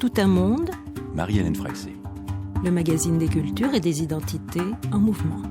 Tout un monde, Marie-Hélène Freixet. Le magazine des cultures et des identités en mouvement.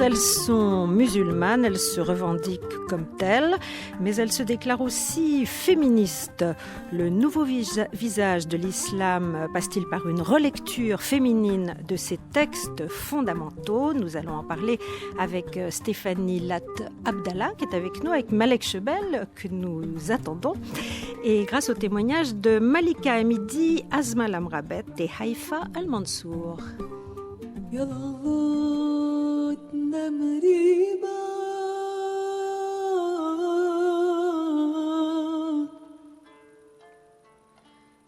Elles sont musulmanes, elles se revendiquent comme telles, mais elles se déclarent aussi féministes. Le nouveau visage de l'islam passe-t-il par une relecture féminine de ses textes fondamentaux? Nous allons en parler avec Stéphanie Lat Abdallah, qui est avec nous, avec Malek Chebel, que nous attendons, et grâce au témoignage de Malika Hamidi, Asma Lamrabet et Haïfa Al-Mansour. مريبا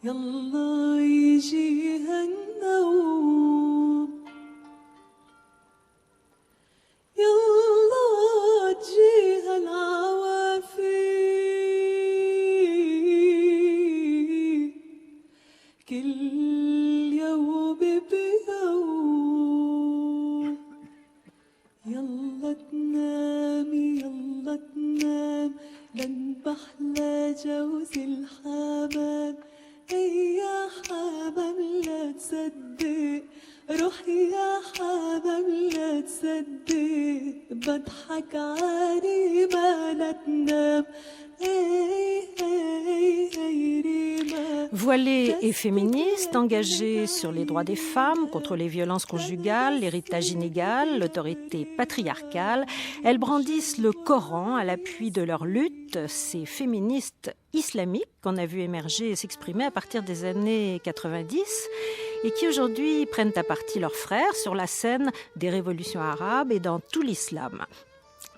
يلا يجيها النوم يلا تجيها العوافي كل يوم بيوم يلا تنام لنبح لجوز الحمام اي يا حمام لا تصدق روح يا حمام لا تصدق بضحك علي ما لا تنام Voilée et féministe, engagée sur les droits des femmes, contre les violences conjugales, l'héritage inégal, l'autorité patriarcale, elles brandissent le Coran à l'appui de leur lutte. Ces féministes islamiques qu'on a vu émerger et s'exprimer à partir des années 90 et qui aujourd'hui prennent à partie leurs frères sur la scène des révolutions arabes et dans tout l'islam.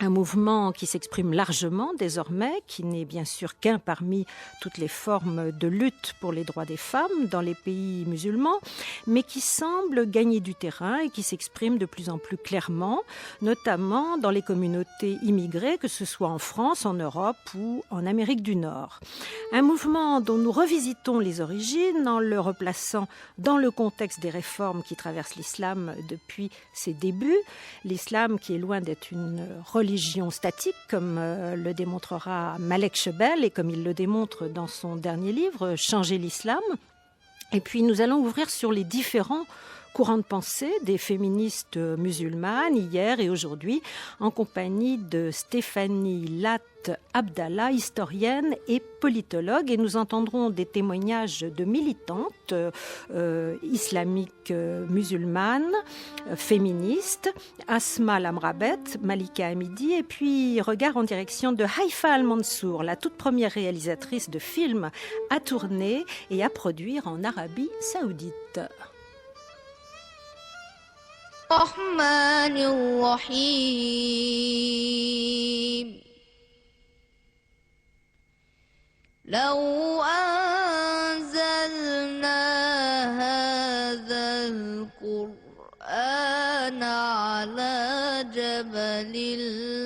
Un mouvement qui s'exprime largement désormais, qui n'est bien sûr qu'un parmi toutes les formes de lutte pour les droits des femmes dans les pays musulmans, mais qui semble gagner du terrain et qui s'exprime de plus en plus clairement, notamment dans les communautés immigrées, que ce soit en France, en Europe ou en Amérique du Nord. Un mouvement dont nous revisitons les origines en le replaçant dans le contexte des réformes qui traversent l'islam depuis ses débuts. L'islam qui est loin d'être une religion statique, comme le démontrera Malek Chebel et comme il le démontre dans son dernier livre, Changer l'islam. Et puis nous allons ouvrir sur les différents courants de pensée des féministes musulmanes hier et aujourd'hui en compagnie de Stéphanie Lat Abdallah, historienne et politologue, et nous entendrons des témoignages de militantes islamiques musulmanes, féministes, Asma Lamrabet, Malika Hamidi, et puis regard en direction de Haïfa Al-Mansour, la toute première réalisatrice de films à tourner et à produire en Arabie Saoudite. الرحمن الرحيم لو أنزلنا هذا القرآن على جبل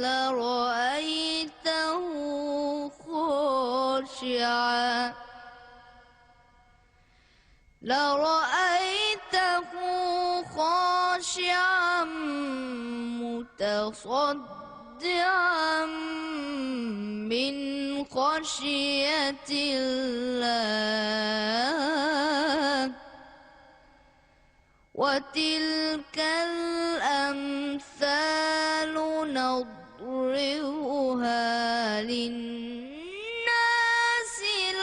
لرأيته خاشعا خاشعا متصدعا من خشية الله وتلك الأمثال نضربها للناس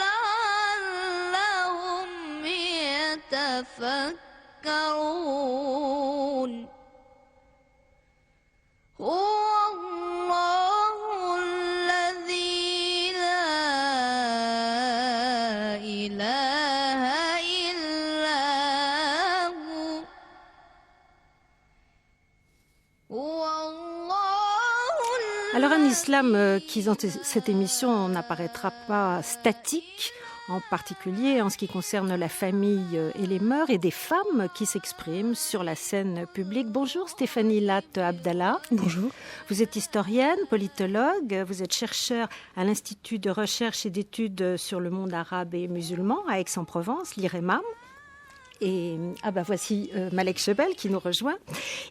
لعلهم يتفكرون هو الله الذي لا إله إلا هو Alors un islam qui dans cette émission n'apparaîtra pas statique, en particulier en ce qui concerne la famille et les mœurs, et des femmes qui s'expriment sur la scène publique. Bonjour Stéphanie Latte Abdallah. Bonjour. Vous êtes historienne, politologue, vous êtes chercheur à l'Institut de recherche et d'études sur le monde arabe et musulman à Aix-en-Provence, l'IREMAM. Et voici Malek Chebel qui nous rejoint.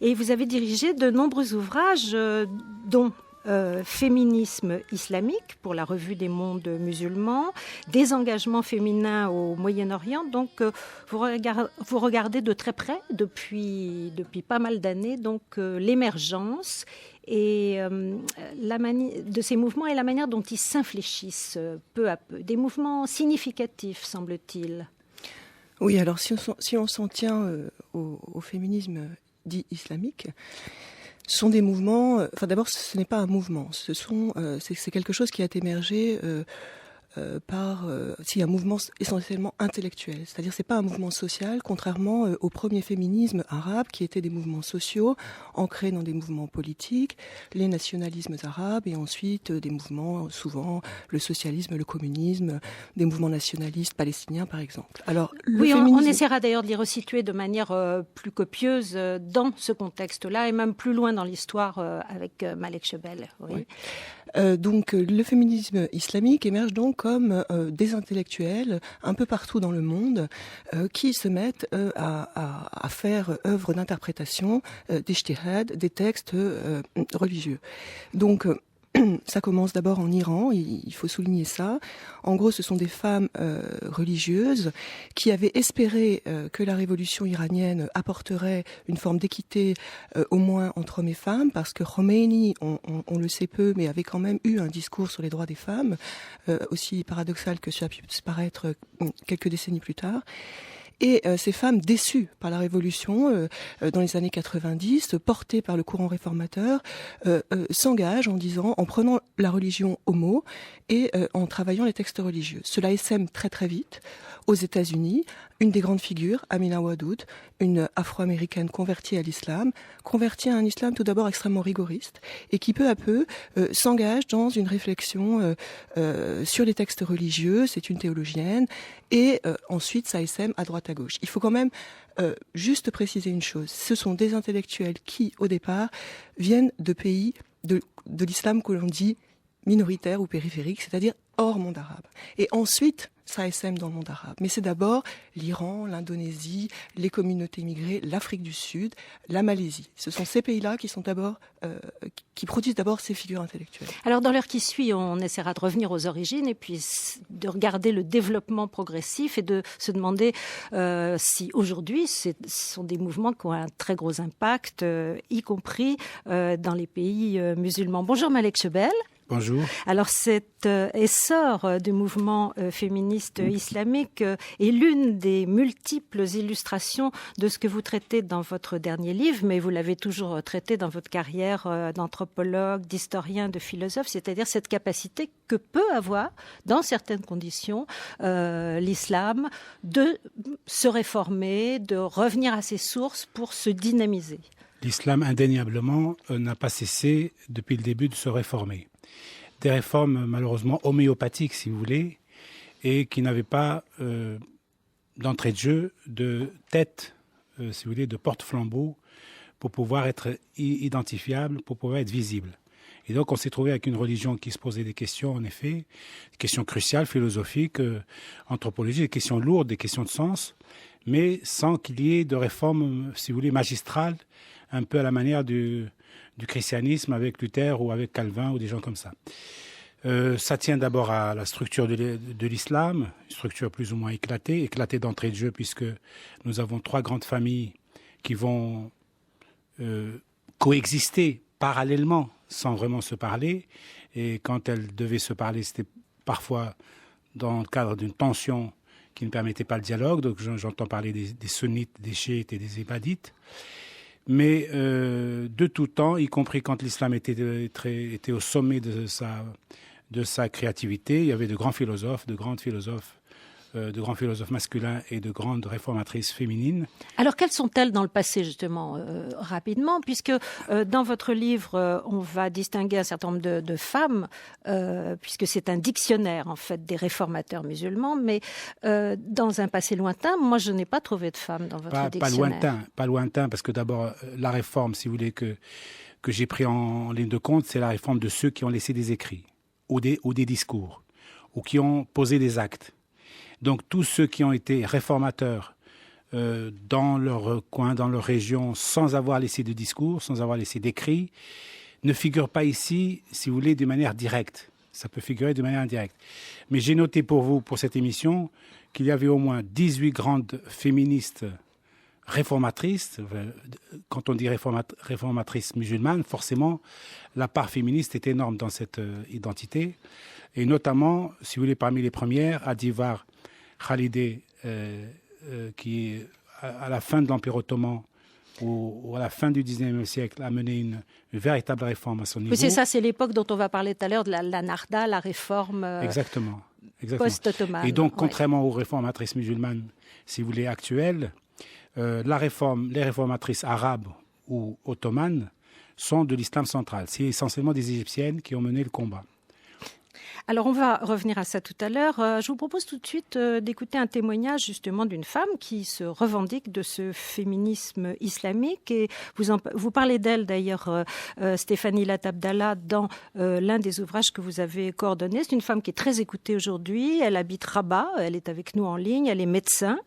Et vous avez dirigé de nombreux ouvrages, dont Féminisme islamique pour la Revue des mondes musulmans, des engagements féminins au Moyen-Orient. Donc, vous regardez de très près depuis pas mal d'années l'émergence et de ces mouvements et la manière dont ils s'infléchissent peu à peu. Des mouvements significatifs, semble-t-il. Oui, alors si on s'en tient au féminisme dit islamique, ce sont des mouvements. Enfin, d'abord, ce n'est pas un mouvement. C'est quelque chose qui a émergé par un mouvement essentiellement intellectuel. C'est-à-dire, c'est pas un mouvement social, contrairement au premier féminisme arabe, qui étaient des mouvements sociaux ancrés dans des mouvements politiques, les nationalismes arabes, et ensuite des mouvements, souvent le socialisme, le communisme, des mouvements nationalistes palestiniens, par exemple. Alors, on essaiera d'ailleurs de les resituer de manière plus copieuse dans ce contexte-là, et même plus loin dans l'histoire avec Malek Chebel. Oui. Donc, le féminisme islamique émerge donc comme des intellectuels un peu partout dans le monde qui se mettent à faire œuvre d'interprétation d'ijtihad, des textes religieux. Donc, ça commence d'abord en Iran, il faut souligner ça. En gros, ce sont des femmes religieuses qui avaient espéré que la révolution iranienne apporterait une forme d'équité au moins entre hommes et femmes, parce que Khomeini, on le sait peu, mais avait quand même eu un discours sur les droits des femmes, aussi paradoxal que ça a pu paraître quelques décennies plus tard. Et ces femmes déçues par la Révolution dans les années 90, portées par le courant réformateur, s'engagent en prenant la religion au mot et en travaillant les textes religieux. Cela essaime très très vite aux États-Unis. Une des grandes figures, Amina Wadud, une afro-américaine convertie à l'islam, convertie à un islam tout d'abord extrêmement rigoriste et qui peu à peu s'engage dans une réflexion sur les textes religieux. C'est une théologienne et ensuite ça essaime à droite à gauche. Il faut quand même juste préciser une chose. Ce sont des intellectuels qui, au départ, viennent de pays de l'islam que l'on dit minoritaire ou périphérique, c'est-à-dire hors monde arabe. Et ensuite, ça essaime dans le monde arabe. Mais c'est d'abord l'Iran, l'Indonésie, les communautés immigrées, l'Afrique du Sud, la Malaisie. Ce sont ces pays-là qui produisent d'abord ces figures intellectuelles. Alors, dans l'heure qui suit, on essaiera de revenir aux origines et puis de regarder le développement progressif et de se demander si aujourd'hui, ce sont des mouvements qui ont un très gros impact, y compris dans les pays musulmans. Bonjour Malek Chebel. Bonjour. Alors cet essor du mouvement féministe islamique est l'une des multiples illustrations de ce que vous traitez dans votre dernier livre, mais vous l'avez toujours traité dans votre carrière d'anthropologue, d'historien, de philosophe, c'est-à-dire cette capacité que peut avoir, dans certaines conditions, l'islam de se réformer, de revenir à ses sources pour se dynamiser. L'islam, indéniablement, n'a pas cessé depuis le début de se réformer. Des réformes malheureusement homéopathiques, si vous voulez, et qui n'avaient pas d'entrée de jeu, de tête, si vous voulez, de porte-flambeau, pour pouvoir être identifiable, pour pouvoir être visible. Et donc on s'est trouvé avec une religion qui se posait des questions, en effet, des questions cruciales, philosophiques, anthropologiques, des questions lourdes, des questions de sens, mais sans qu'il y ait de réforme, si vous voulez, magistrale, un peu à la manière du christianisme avec Luther ou avec Calvin ou des gens comme ça. Ça tient d'abord à la structure de l'islam, une structure plus ou moins éclatée d'entrée de jeu, puisque nous avons 3 grandes familles qui vont coexister parallèlement sans vraiment se parler. Et quand elles devaient se parler, c'était parfois dans le cadre d'une tension qui ne permettait pas le dialogue. Donc j'entends parler des sunnites, des chiites et des ibadites. Mais de tout temps, y compris quand l'islam était au sommet de sa créativité, il y avait de grands philosophes, de grandes philosophes de grands philosophes masculins et de grandes réformatrices féminines. Alors, quelles sont-elles dans le passé, justement, rapidement, puisque dans votre livre, on va distinguer un certain nombre de femmes, puisque c'est un dictionnaire, en fait, des réformateurs musulmans, mais dans un passé lointain, moi, je n'ai pas trouvé de femmes dans votre dictionnaire. Pas lointain, parce que d'abord, la réforme, si vous voulez, que j'ai pris en ligne de compte, c'est la réforme de ceux qui ont laissé des écrits, ou des discours, ou qui ont posé des actes. Donc tous ceux qui ont été réformateurs dans leur coin, dans leur région, sans avoir laissé de discours, sans avoir laissé d'écrits, ne figurent pas ici, si vous voulez, de manière directe. Ça peut figurer de manière indirecte. Mais j'ai noté pour vous, pour cette émission, qu'il y avait au moins 18 grandes féministes réformatrices. Quand on dit réformatrices musulmanes, forcément, la part féministe est énorme dans cette identité. Et notamment, si vous voulez, parmi les premières, Adivar Khalidé, qui, à la fin de l'Empire ottoman ou à la fin du XIXe siècle, a mené une véritable réforme à son niveau. Oui, c'est ça, c'est l'époque dont on va parler tout à l'heure, de la Narda, la réforme Exactement. post-ottomane. Et donc, contrairement aux réformatrices musulmanes, si vous voulez, actuelles, les réformatrices arabes ou ottomanes sont de l'islam central. C'est essentiellement des Égyptiennes qui ont mené le combat. Alors, on va revenir à ça tout à l'heure. Je vous propose tout de suite d'écouter un témoignage justement d'une femme qui se revendique de ce féminisme islamique. Et vous parlez d'elle d'ailleurs, Stéphanie Latabdallah, dans l'un des ouvrages que vous avez coordonnés. C'est une femme qui est très écoutée aujourd'hui. Elle habite Rabat, elle est avec nous en ligne, elle est médecin.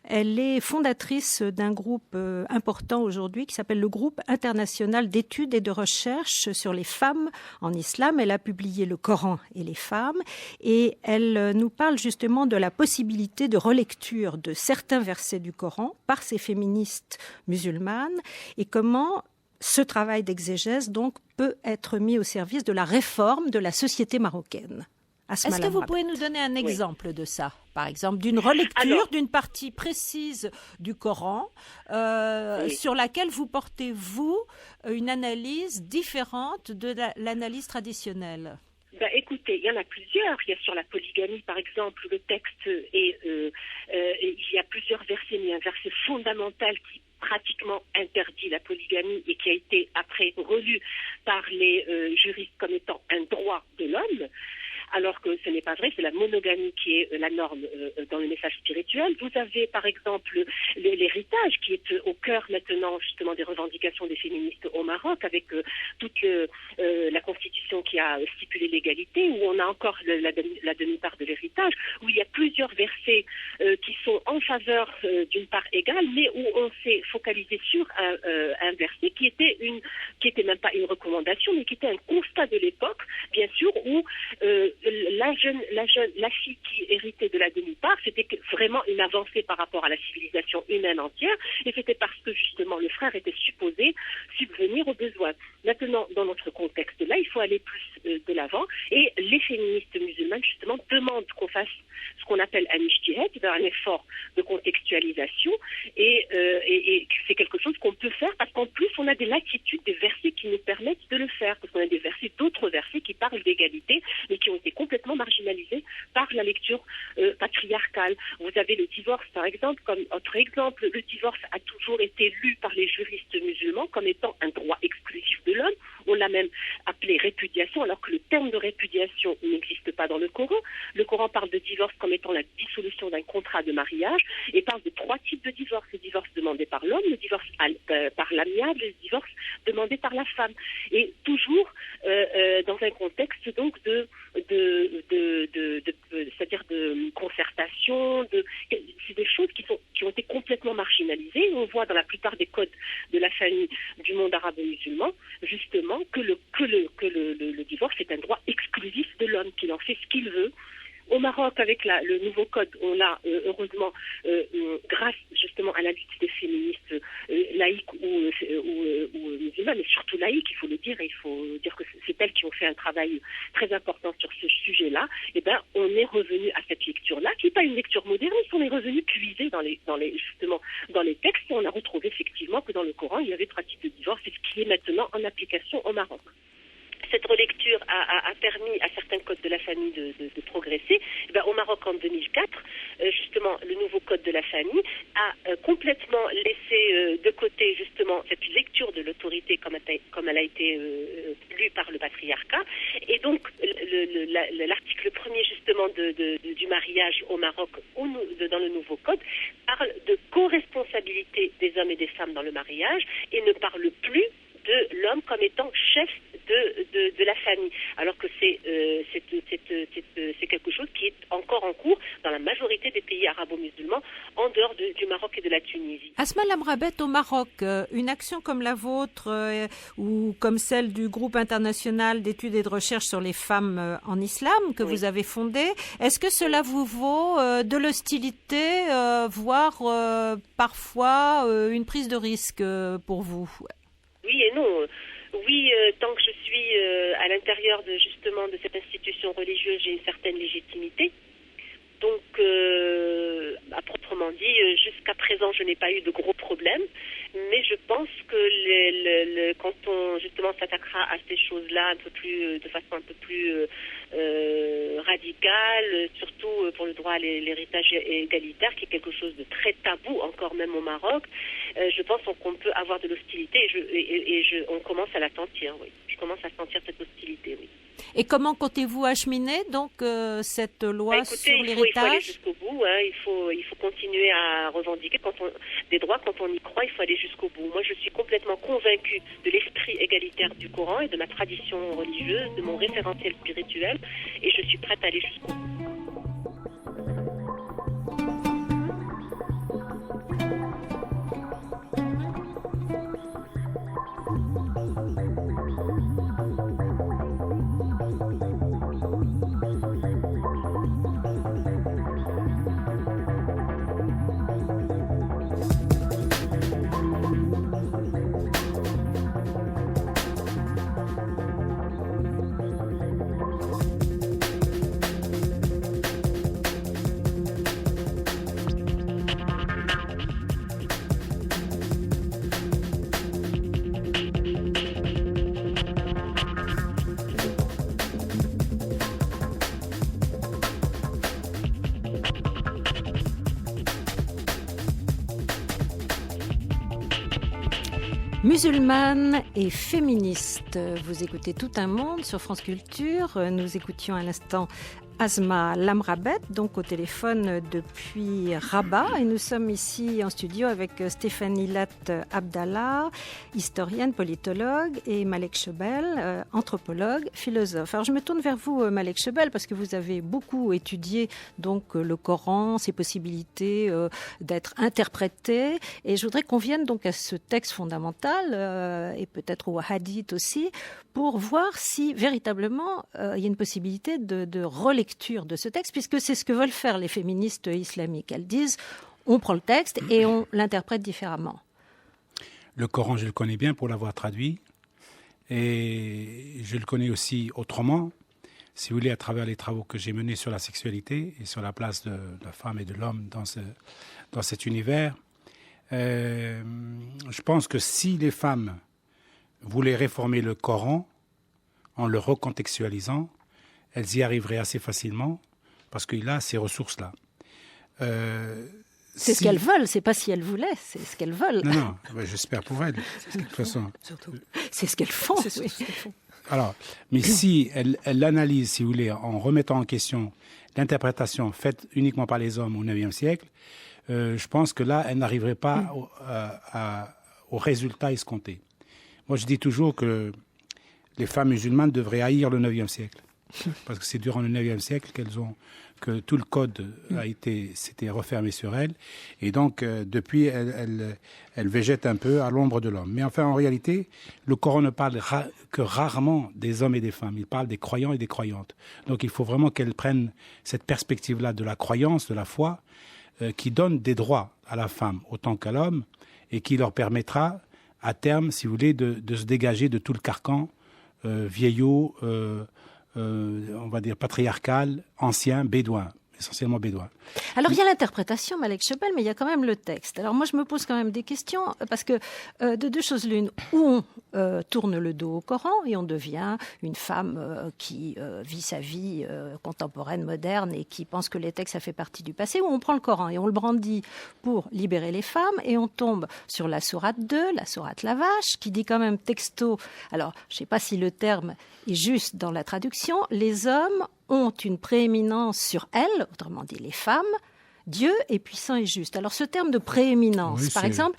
Elle est fondatrice d'un groupe important aujourd'hui qui s'appelle le Groupe international d'études et de recherche sur les femmes en islam. Elle a publié Le Coran et les femmes, et elle nous parle justement de la possibilité de relecture de certains versets du Coran par ces féministes musulmanes et comment ce travail d'exégèse donc peut être mis au service de la réforme de la société marocaine. Est-ce que vous pouvez nous donner un exemple de ça, par exemple, d'une relecture d'une partie précise du Coran sur laquelle vous portez, vous, une analyse différente de l'analyse traditionnelle? Écoutez, il y en a plusieurs. Il y a sur la polygamie, par exemple, le texte et il y a plusieurs versets, mais il y a un verset fondamental qui pratiquement interdit la polygamie et qui a été après relu par les juristes comme étant un droit de l'homme. Alors que ce n'est pas vrai, c'est la monogamie qui est la norme dans le message spirituel. Vous avez par exemple l'héritage qui est au cœur maintenant justement des revendications des féministes au Maroc, avec toute la constitution qui a stipulé l'égalité, où on a encore la demi-part de l'héritage, où il y a plusieurs versets qui sont en faveur d'une part égale, mais où on s'est focalisé sur un verset qui était même pas une recommandation, mais qui était un constat de l'époque, bien sûr, où la fille qui héritait de la demi-part, c'était vraiment une avancée par rapport à la civilisation humaine entière, et c'était parce que justement le frère était supposé subvenir aux besoins. Maintenant, dans notre contexte-là, il faut aller plus de l'avant, et les féministes musulmanes justement demandent qu'on fasse ce qu'on appelle un ijtihad, un effort de contextualisation, et c'est quelque chose qu'on peut faire parce qu'en plus on a des latitudes, des versets qui nous permettent de le faire, parce qu'on a d'autres versets qui parlent d'égalité, mais qui ont été complètement marginalisés par la lecture patriarcale. Vous avez le divorce, par exemple, comme autre exemple. Le divorce a toujours été lu par les juristes musulmans comme étant un droit exclusif de l'homme. On l'a même appelé répudiation, alors que le terme de répudiation n'existe pas dans le Coran. Le Coran parle de divorce comme étant la dissolution d'un contrat de mariage et parle de 3 types de divorce. Le divorce demandé par l'homme, le divorce par l'amiable et le divorce demandé par la femme. Et toujours dans un contexte donc c'est-à-dire de concertation, c'est des choses qui ont été complètement marginalisées. On voit dans la plupart des codes de la famille du monde arabo-musulman, justement, que le divorce est un droit exclusif de l'homme, qu'il en fait ce qu'il veut. Au Maroc, avec le nouveau code, on a heureusement, grâce justement à la lutte des féministes laïques ou musulmanes, mais surtout laïques, il faut le dire, et il faut dire que c'est elles qui ont fait un travail très important sur ce sujet-là. Et ben, on est revenu à cette lecture-là, qui n'est pas une lecture moderniste, on est revenu puiser dans les textes, et on a retrouvé effectivement que dans le Coran, il y avait 3 types de divorce, et ce qui est maintenant en application au Maroc. cette relecture a permis à certains codes de la famille de progresser. Au Maroc, en 2004, justement, le nouveau code de la famille a complètement laissé de côté, justement, cette lecture de l'autorité comme elle a été lue par le patriarcat. Et donc, l'article 1er, justement, du mariage au Maroc, dans le nouveau code, parle de co-responsabilité des hommes et des femmes dans le mariage et ne parle plus de l'homme comme étant chef de la famille, alors que c'est quelque chose qui est encore en cours dans la majorité des pays arabo-musulmans, en dehors du Maroc et de la Tunisie. Asma Lamrabet, au Maroc, une action comme la vôtre ou comme celle du groupe international d'études et de recherche sur les femmes en islam que vous avez fondé, est-ce que cela vous vaut de l'hostilité, voire parfois une prise de risque pour vous? Oui et non. Oui, tant que je suis à l'intérieur de cette institution religieuse, j'ai une certaine légitimité. Donc, à proprement dit, jusqu'à présent, je n'ai pas eu de gros problèmes. Mais je pense que quand on justement s'attaquera à ces choses-là de façon un peu plus radicale, surtout pour le droit à l'héritage égalitaire, qui est quelque chose de très tabou encore même au Maroc, je pense qu'on peut avoir de l'hostilité et on commence à la sentir. Oui, je commence à sentir cette hostilité. Oui. Et comment comptez-vous acheminer donc cette loi sur l'héritage? Il faut aller jusqu'au bout. Hein. Il faut continuer à revendiquer des droits quand on y croit. Il faut aller jusqu'au bout. Moi, je suis complètement convaincue de l'esprit égalitaire du Coran et de ma tradition religieuse, de mon référentiel spirituel, et je suis prête à aller jusqu'au bout. Musulmane et féministe, vous écoutez Tout un monde sur France Culture. Nous écoutions à l'instant Asma Lamrabet, donc au téléphone depuis Rabat, et nous sommes ici en studio avec Stéphanie Latte Abdallah, historienne, politologue, et Malek Chebel, anthropologue, philosophe. Alors je me tourne vers vous, Malek Chebel, parce que vous avez beaucoup étudié donc le Coran, ses possibilités d'être interprété, et je voudrais qu'on vienne donc à ce texte fondamental et peut-être au hadith aussi, pour voir si véritablement il y a une possibilité de relecture de ce texte, puisque c'est ce que veulent faire les féministes islamiques. Elles disent, on prend le texte et on l'interprète différemment. Le Coran, je le connais bien pour l'avoir traduit, et je le connais aussi autrement, si vous voulez, à travers les travaux que j'ai menés sur la sexualité et sur la place de la femme et de l'homme dans cet univers. Je pense que si les femmes voulaient réformer le Coran en le recontextualisant, elles y arriveraient assez facilement parce qu'il a ces ressources-là. C'est ce qu'elles veulent, c'est pas si elles voulaient, c'est ce qu'elles veulent. Non, j'espère pour elles. De toute façon. C'est ce qu'elles font. Alors, mais si elles l'analysent, si vous voulez, en remettant en question l'interprétation faite uniquement par les hommes au IXe siècle, je pense que là, elles n'arriveraient pas au résultat escompté. Moi, je dis toujours que les femmes musulmanes devraient haïr le IXe siècle. Parce que c'est durant le IXe siècle que tout le code s'était refermé sur elles. Et donc, depuis, elles végètent un peu à l'ombre de l'homme. Mais enfin, en réalité, le Coran ne parle que rarement des hommes et des femmes. Il parle des croyants et des croyantes. Donc, il faut vraiment qu'elles prennent cette perspective-là de la croyance, de la foi, qui donne des droits à la femme autant qu'à l'homme et qui leur permettra, à terme, si vous voulez, de se dégager de tout le carcan vieillot, on va dire patriarcal, ancien, bédouin. essentiellement bédouins. Alors, il y a l'interprétation, Malek Chebel, mais il y a quand même le texte. Alors, moi, je me pose quand même des questions, parce que de deux choses l'une, où on tourne le dos au Coran et on devient une femme qui vit sa vie contemporaine, moderne, et qui pense que les textes, ça fait partie du passé, où on prend le Coran et on le brandit pour libérer les femmes, et on tombe sur la sourate 2, la sourate La Vache, qui dit quand même texto, alors, je ne sais pas si le terme est juste dans la traduction, les hommes ont une prééminence sur elles, autrement dit les femmes. Dieu est puissant et juste. Alors ce terme de prééminence, Oui, par c'est- exemple,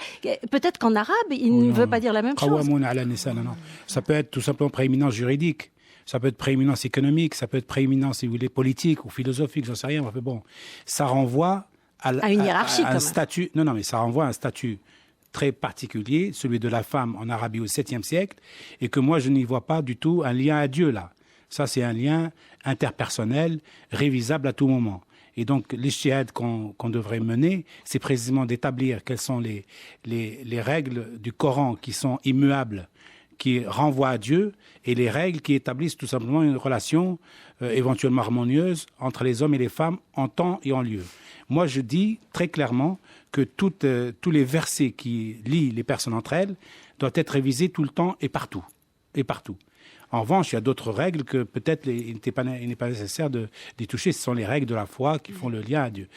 peut-être qu'en arabe, il Oui, ne non, veut non. pas dire la même chose. Qawamun ala nisa, non. Ça peut être tout simplement prééminence juridique, ça peut être prééminence économique, ça peut être prééminence, si vous voulez, politique ou philosophique, j'en sais rien. Enfin bon, ça renvoie À une hiérarchie, quand un même. statut. Non, mais ça renvoie à un statut très particulier, celui de la femme en Arabie au 7e siècle, et que moi je n'y vois pas du tout un lien à Dieu là. Ça, c'est un lien interpersonnel, révisable à tout moment. Et donc, l'ijtihad qu'on devrait mener, c'est précisément d'établir quelles sont les règles du Coran qui sont immuables, qui renvoient à Dieu, et les règles qui établissent tout simplement une relation éventuellement harmonieuse entre les hommes et les femmes en temps et en lieu. Moi, je dis très clairement que tous les versets qui lient les personnes entre elles doivent être révisés tout le temps et partout. Et partout. En revanche, il y a d'autres règles que peut-être il n'est pas nécessaire d'y toucher. Ce sont les règles de la foi qui font le lien à Dieu.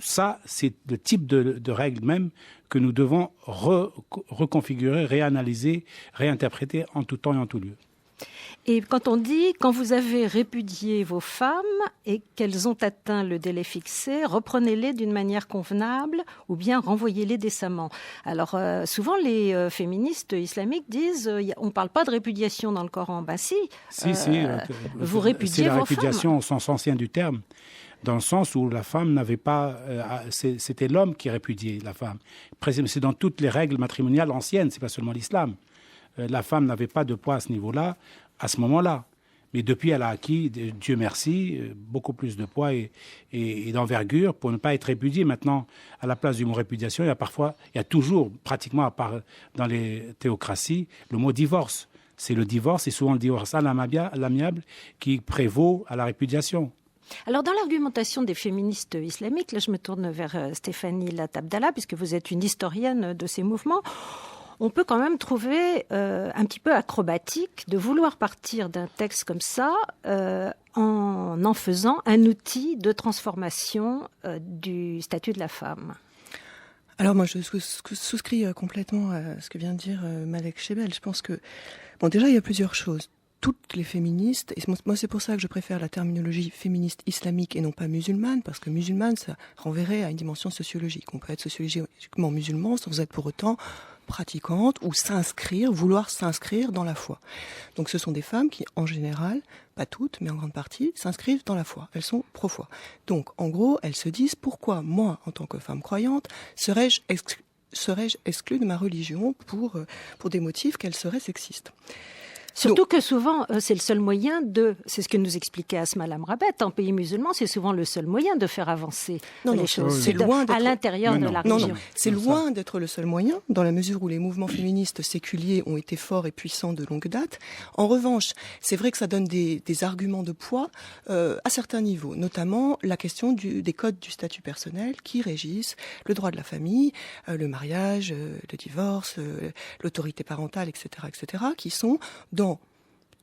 Ça, c'est le type de règles même que nous devons reconfigurer, réanalyser, réinterpréter en tout temps et en tout lieu. Et quand on dit, quand vous avez répudié vos femmes et qu'elles ont atteint le délai fixé, reprenez-les d'une manière convenable ou bien renvoyez-les décemment. Alors souvent les féministes islamiques disent, on ne parle pas de répudiation dans le Coran. Ben si, vous répudiez c'est la vos répudiation femmes. au sens ancien du terme, dans le sens où la femme n'avait pas... c'était l'homme qui répudiait la femme. C'est dans toutes les règles matrimoniales anciennes, c'est pas seulement l'islam. La femme n'avait pas de poids à ce niveau-là, à ce moment-là. Mais depuis, elle a acquis, Dieu merci, beaucoup plus de poids et d'envergure pour ne pas être répudiée. Maintenant, à la place du mot répudiation, il y a toujours, pratiquement, à part dans les théocraties, le mot divorce. C'est le divorce, et souvent le divorce à l'amiable, qui prévaut à la répudiation. Alors, dans l'argumentation des féministes islamiques, là, je me tourne vers Stéphanie Latabdallah, puisque vous êtes une historienne de ces mouvements. On peut quand même trouver un petit peu acrobatique de vouloir partir d'un texte comme ça en faisant un outil de transformation du statut de la femme. Alors moi, je souscris complètement à ce que vient de dire Malek Chebel. Je pense que, bon, déjà, il y a plusieurs choses. Toutes les féministes, et moi c'est pour ça que je préfère la terminologie féministe islamique et non pas musulmane, parce que musulmane, ça renverrait à une dimension sociologique. On peut être sociologiquement musulman sans être pour autant pratiquante ou vouloir s'inscrire dans la foi. Donc ce sont des femmes qui, en général, pas toutes, mais en grande partie, s'inscrivent dans la foi. Elles sont pro-foi. Donc, en gros, elles se disent, pourquoi moi, en tant que femme croyante, serais-je exclue de ma religion pour des motifs qu'elle serait sexiste? Surtout que souvent, c'est le seul moyen c'est ce que nous expliquait Asma Lamrabet, en pays musulman, c'est souvent le seul moyen de faire avancer les choses. C'est loin d'être... à l'intérieur de la religion. Non, c'est loin d'être le seul moyen, dans la mesure où les mouvements féministes séculiers ont été forts et puissants de longue date. En revanche, c'est vrai que ça donne des arguments de poids à certains niveaux, notamment la question des codes du statut personnel qui régissent le droit de la famille, le mariage, le divorce, l'autorité parentale, etc., qui sont dans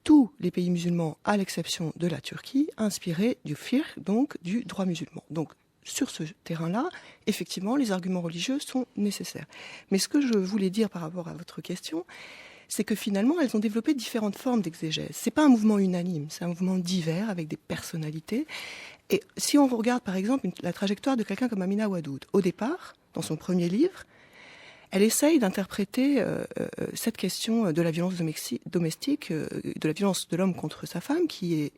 tous les pays musulmans, à l'exception de la Turquie, inspirés du fiqh, donc du droit musulman. Donc, sur ce terrain-là, effectivement, les arguments religieux sont nécessaires. Mais ce que je voulais dire par rapport à votre question, c'est que finalement, elles ont développé différentes formes d'exégèse. C'est pas un mouvement unanime, c'est un mouvement divers avec des personnalités. Et si on regarde, par exemple, la trajectoire de quelqu'un comme Amina Wadoud, au départ, dans son premier livre, elle essaye d'interpréter cette question de la violence domestique, de la violence de l'homme contre sa femme, qui est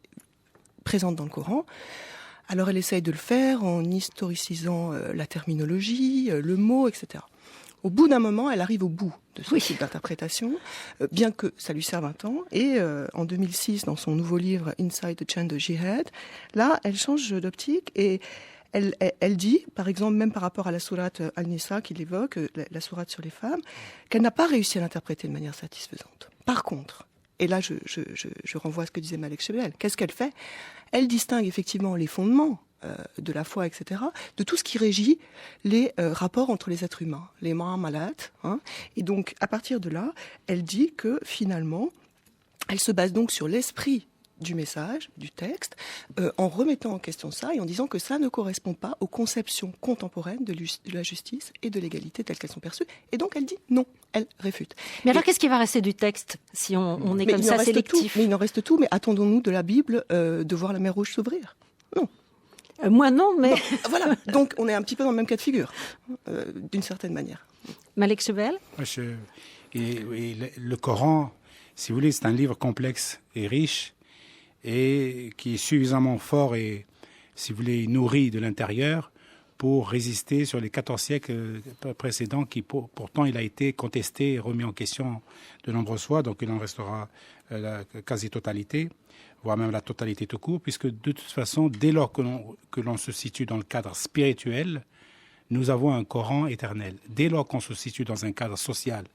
présente dans le Coran. Alors elle essaye de le faire en historicisant la terminologie, le mot, etc. Au bout d'un moment, elle arrive au bout de ce type d'interprétation, bien que ça lui serve un temps. Et en 2006, dans son nouveau livre « Inside the Gender Jihad », là, elle change d'optique et elle dit, par exemple, même par rapport à la sourate Al-Nisa qu'il évoque, la sourate sur les femmes, qu'elle n'a pas réussi à l'interpréter de manière satisfaisante. Par contre, et là je renvoie à ce que disait Malek Chebel, qu'est-ce qu'elle fait? Elle distingue effectivement les fondements de la foi, etc., de tout ce qui régit les rapports entre les êtres humains, les mu'amalat. Et donc, à partir de là, elle dit que finalement, elle se base donc sur l'esprit du message, du texte, en remettant en question ça et en disant que ça ne correspond pas aux conceptions contemporaines de la justice et de l'égalité telles qu'elles sont perçues. Et donc elle dit non, elle réfute. Mais alors qu'est-ce qui va rester du texte si on est comme ça sélectif? Mais il en reste tout, mais attendons-nous de la Bible de voir la mer Rouge s'ouvrir? Non. Moi non, mais... Bon, voilà, donc on est un petit peu dans le même cas de figure, d'une certaine manière. Malek Chebel? Le Coran, si vous voulez, c'est un livre complexe et riche, et qui est suffisamment fort et, si vous voulez, nourri de l'intérieur pour résister sur les 14 siècles précédents qui, pourtant, il a été contesté et remis en question de nombreuses fois, donc il en restera la quasi-totalité, voire même la totalité tout court, puisque de toute façon, dès lors que l'on se situe dans le cadre spirituel, nous avons un Coran éternel. Dès lors qu'on se situe dans un cadre social,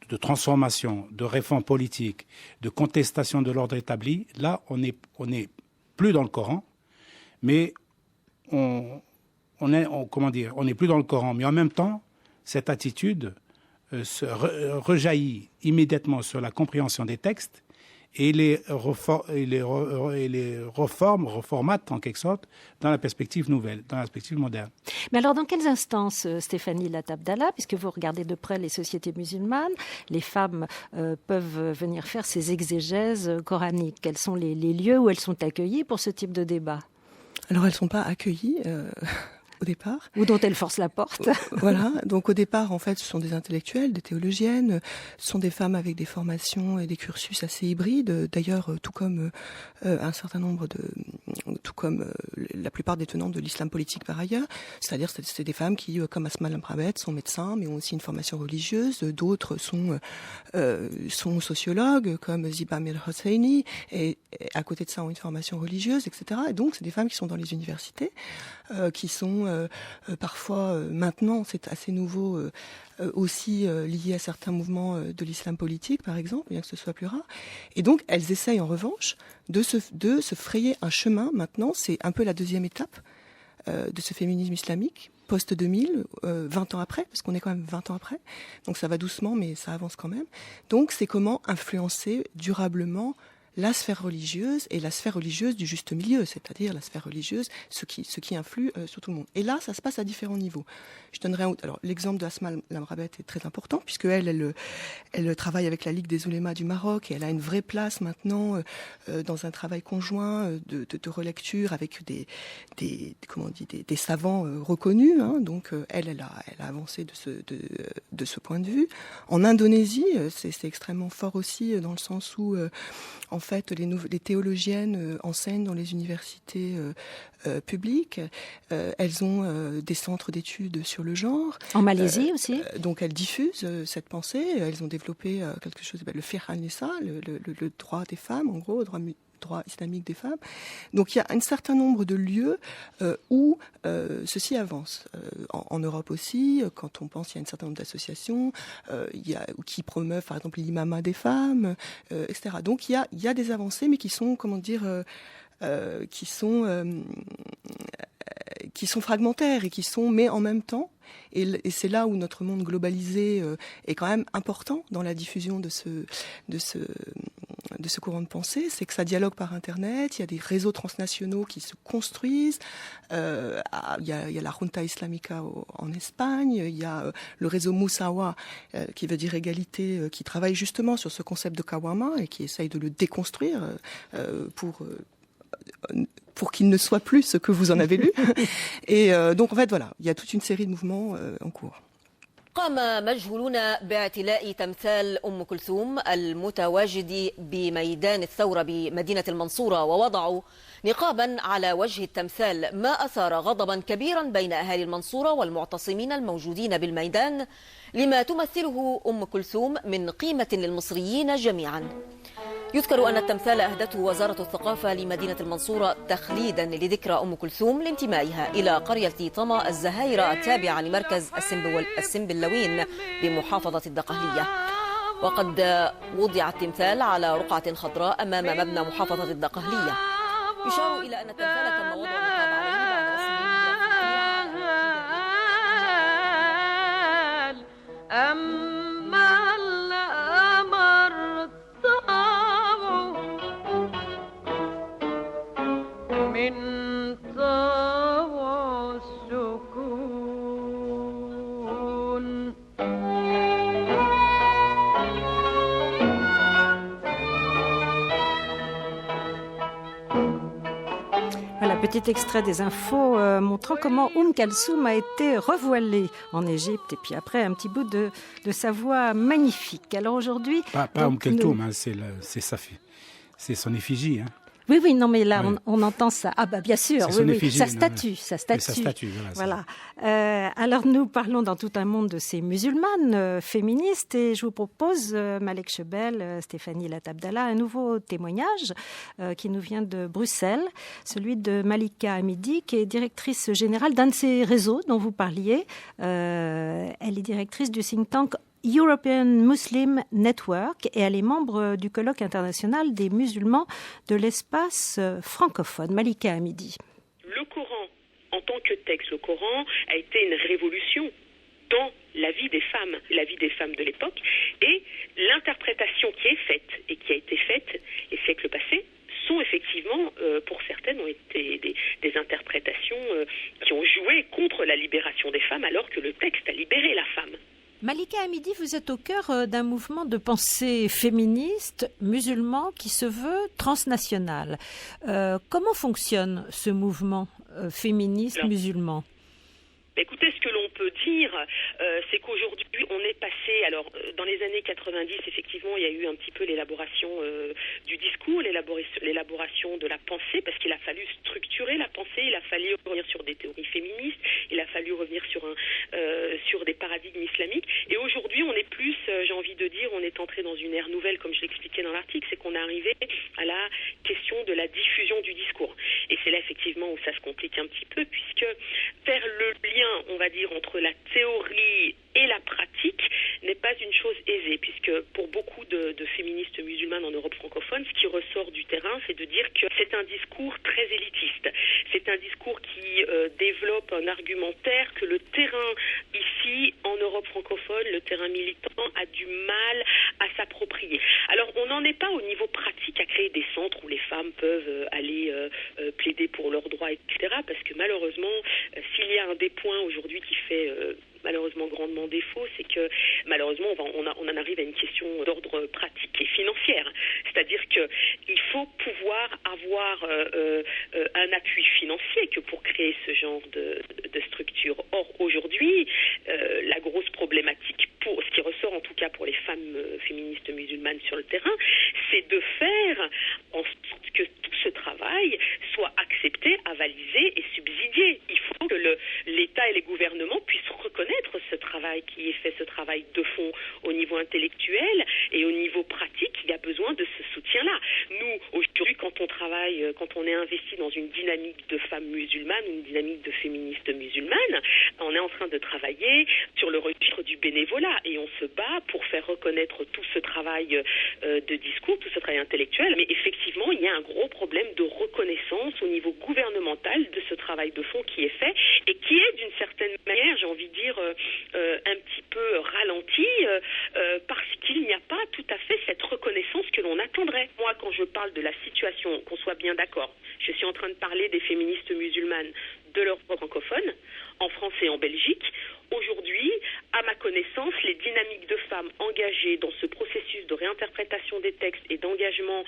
de transformation, de réforme politique, de contestation de l'ordre établi, là, on n'est plus dans le Coran, mais on n'est plus dans le Coran. Mais en même temps, cette attitude rejaillit immédiatement sur la compréhension des textes et les reformate en quelque sorte dans la perspective nouvelle, dans la perspective moderne. Mais alors dans quelles instances, Stéphanie Latabdallah, puisque vous regardez de près les sociétés musulmanes, les femmes peuvent venir faire ces exégèses coraniques? Quels sont les lieux où elles sont accueillies pour ce type de débat? Alors elles ne sont pas accueillies au départ. Ou dont elles forcent la porte. Voilà, donc au départ, en fait, ce sont des intellectuelles, des théologiennes, ce sont des femmes avec des formations et des cursus assez hybrides, d'ailleurs, tout comme la plupart des tenantes de l'islam politique par ailleurs, c'est-à-dire c'est des femmes qui, comme Asma Lamrabet, sont médecins, mais ont aussi une formation religieuse, d'autres sont sociologues, comme Ziba Mir Hosseini, et à côté de ça ont une formation religieuse, etc. Et donc, c'est des femmes qui sont dans les universités, qui sont parfois, maintenant, c'est assez nouveau, aussi liées à certains mouvements de l'islam politique, par exemple, bien que ce soit plus rare. Et donc, elles essayent en revanche de se frayer un chemin. Maintenant, c'est un peu la deuxième étape de ce féminisme islamique, post-2000, 20 ans après, parce qu'on est quand même 20 ans après. Donc ça va doucement, mais ça avance quand même. Donc c'est comment influencer durablement la sphère religieuse et la sphère religieuse du juste milieu, c'est-à-dire la sphère religieuse, ce qui influe sur tout le monde. Et là, ça se passe à différents niveaux. Je donnerai alors l'exemple de Asma Lamrabet est très important puisque elle travaille avec la Ligue des oulémas du Maroc et elle a une vraie place maintenant dans un travail conjoint de relecture avec des savants reconnus. Donc elle a avancé de ce point de vue. En Indonésie, c'est extrêmement fort aussi dans le sens où en fait, les théologiennes enseignent dans les universités publiques. Elles ont des centres d'études sur le genre. En Malaisie aussi. Donc elles diffusent cette pensée. Elles ont développé quelque chose, le fiqh al-nisa, le droit des femmes, en gros, droit islamique des femmes. Donc il y a un certain nombre de lieux où ceci avance. En Europe aussi, quand on pense, il y a un certain nombre d'associations qui promeuvent, par exemple, l'imama des femmes, etc. Donc il y a des avancées, mais qui sont, qui sont fragmentaires et mais en même temps, et c'est là où notre monde globalisé est quand même important dans la diffusion de ce courant de pensée, c'est que ça dialogue par Internet, il y a des réseaux transnationaux qui se construisent, il y a la Junta Islamica en Espagne, il y a le réseau Moussawa, qui veut dire égalité, qui travaille justement sur ce concept de Kawama et qui essaye de le déconstruire pour qu'il ne soit plus ce que vous en avez lu. Et donc en fait voilà, il y a toute une série de mouvements en cours. قام مجهولون باعتلاء تمثال أم كلثوم المتواجد بميدان الثورة بمدينة المنصورة ووضعوا نقابا على وجه التمثال ما أثار غضبا كبيرا بين أهالي المنصورة والمعتصمين الموجودين بالميدان لما تمثله أم كلثوم من قيمة للمصريين جميعا. يذكر أن التمثال أهدته وزارة الثقافة لمدينة المنصورة تخليدا لذكرى أم كلثوم لانتمائها إلى قرية طما الزهايرة التابعة لمركز السنبلاوين بمحافظة الدقهلية. وقد وضع التمثال على رقعة خضراء أمام مبنى محافظة الدقهلية. يشار إلى أن التمثال تم وضع النقاب عليه بعد رسم أما الأمر طبعه من طبع السكون. Voilà, petit extrait des infos montrant comment Kalsoum a été revoilée en Égypte et puis après un petit bout de sa voix magnifique. Alors aujourd'hui... Pas Kalsoum, hein, c'est son effigie. Hein. Oui, non, mais là, oui. on entend ça. Ah bah bien sûr, oui, effigie, sa statue. Sa statue, voilà. Alors nous parlons dans tout un monde de ces musulmanes féministes et je vous propose, Malek Chebel, Stéphanie Latabdallah, un nouveau témoignage qui nous vient de Bruxelles, celui de Malika Hamidi, qui est directrice générale d'un de ces réseaux dont vous parliez. Elle est directrice du think tank European Muslim Network et elle est membre du colloque international des musulmans de l'espace francophone. Malika Hamidi. Le Coran, en tant que texte, le Coran a été une révolution dans la vie des femmes de l'époque, et l'interprétation qui est faite et qui a été faite les siècles passés sont effectivement, pour certaines, ont été des interprétations qui ont joué contre la libération des femmes alors que le texte a libéré la femme. Malika Hamidi, vous êtes au cœur d'un mouvement de pensée féministe, musulman, qui se veut transnational. Comment fonctionne ce mouvement féministe musulman ? Écoutez, ce que l'on peut dire, c'est qu'aujourd'hui, on est passé... Alors, dans les années 90, effectivement, il y a eu un petit peu l'élaboration du discours, l'élaboration de la pensée, parce qu'il a fallu structurer la pensée, il a fallu revenir sur des théories féministes, il a fallu revenir sur des paradigmes islamiques. Et aujourd'hui, on est plus, j'ai envie de dire, on est entré dans une ère nouvelle, comme je l'expliquais dans l'article, c'est qu'on est arrivé à la question de la diffusion du discours. Et c'est là, effectivement, où ça se complique un petit peu, puisque faire le lien, on va dire, entre la théorie et la pratique n'est pas une chose aisée, puisque pour beaucoup de féministes musulmanes en Europe francophone, ce qui ressort du terrain, c'est de dire que c'est un discours très élitiste. C'est un discours qui développe un argumentaire que le terrain ici, en Europe francophone, le terrain militant, a du mal à s'approprier. Alors, on n'en est pas au niveau pratique à créer des centres où les femmes peuvent aller plaider pour leurs droits, etc., parce que malheureusement, s'il y a un des points aujourd'hui qui fait... malheureusement grandement défaut, c'est que malheureusement on en arrive à une question d'ordre pratique et financière. C'est-à-dire qu'il faut pouvoir avoir un appui financier que pour créer ce genre de structure. Or, aujourd'hui, la grosse problématique, pour ce qui ressort en tout cas pour les femmes féministes musulmanes sur le terrain, c'est de faire en sorte que tout ce travail soit accepté, avalisé et subsidié. Il faut que l'État et les gouvernements puissent reconnaître ce travail qui est fait, ce travail de fond au niveau intellectuel et au niveau pratique. Il y a besoin de ce soutien-là. Nous, aujourd'hui, quand on travaille, quand on est investi dans une dynamique de femmes musulmanes, une dynamique de féministes musulmanes, on est en train de travailler sur le registre du bénévolat et on se bat pour faire reconnaître tout ce travail de discours, tout ce travail intellectuel. Mais effectivement, il y a un gros problème de reconnaissance au niveau gouvernemental de ce travail de fond qui est fait et qui est d'une certaine manière, j'ai envie de dire, un petit peu ralenti parce qu'il n'y a pas tout à fait cette reconnaissance que l'on attendrait. Moi, quand je parle de la situation, qu'on soit bien d'accord, je suis en train de parler des féministes musulmanes de l'Europe francophone, en France et en Belgique. Aujourd'hui, à ma connaissance, les dynamiques de femmes engagées dans ce processus de réinterprétation des textes et d'engagement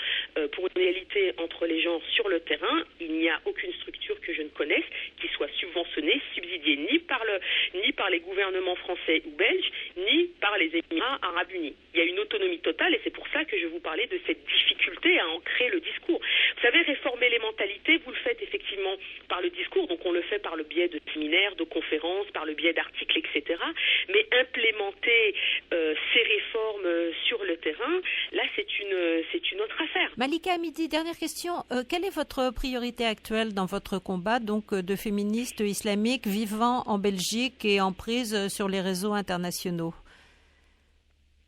pour une égalité entre les genres sur le terrain, il n'y a aucune structure que je ne connaisse qui soit subventionnée, subsidiée ni par les gouvernements français ou belges, ni par les Émirats arabes unis. Il y a une autonomie totale et c'est pour ça que je vous parlais de cette difficulté à ancrer le discours. Vous savez, réformer les mentalités, vous le faites effectivement par le discours, donc on le fait par le biais de séminaires, de conférences, par le biais d'articles, etc. Mais implémenter ces réformes sur le terrain, là c'est une autre affaire. Malika Hamidi, dernière question. Quelle est votre priorité actuelle dans votre combat donc de féministes islamiques vivant en Belgique et en prise sur les réseaux internationaux?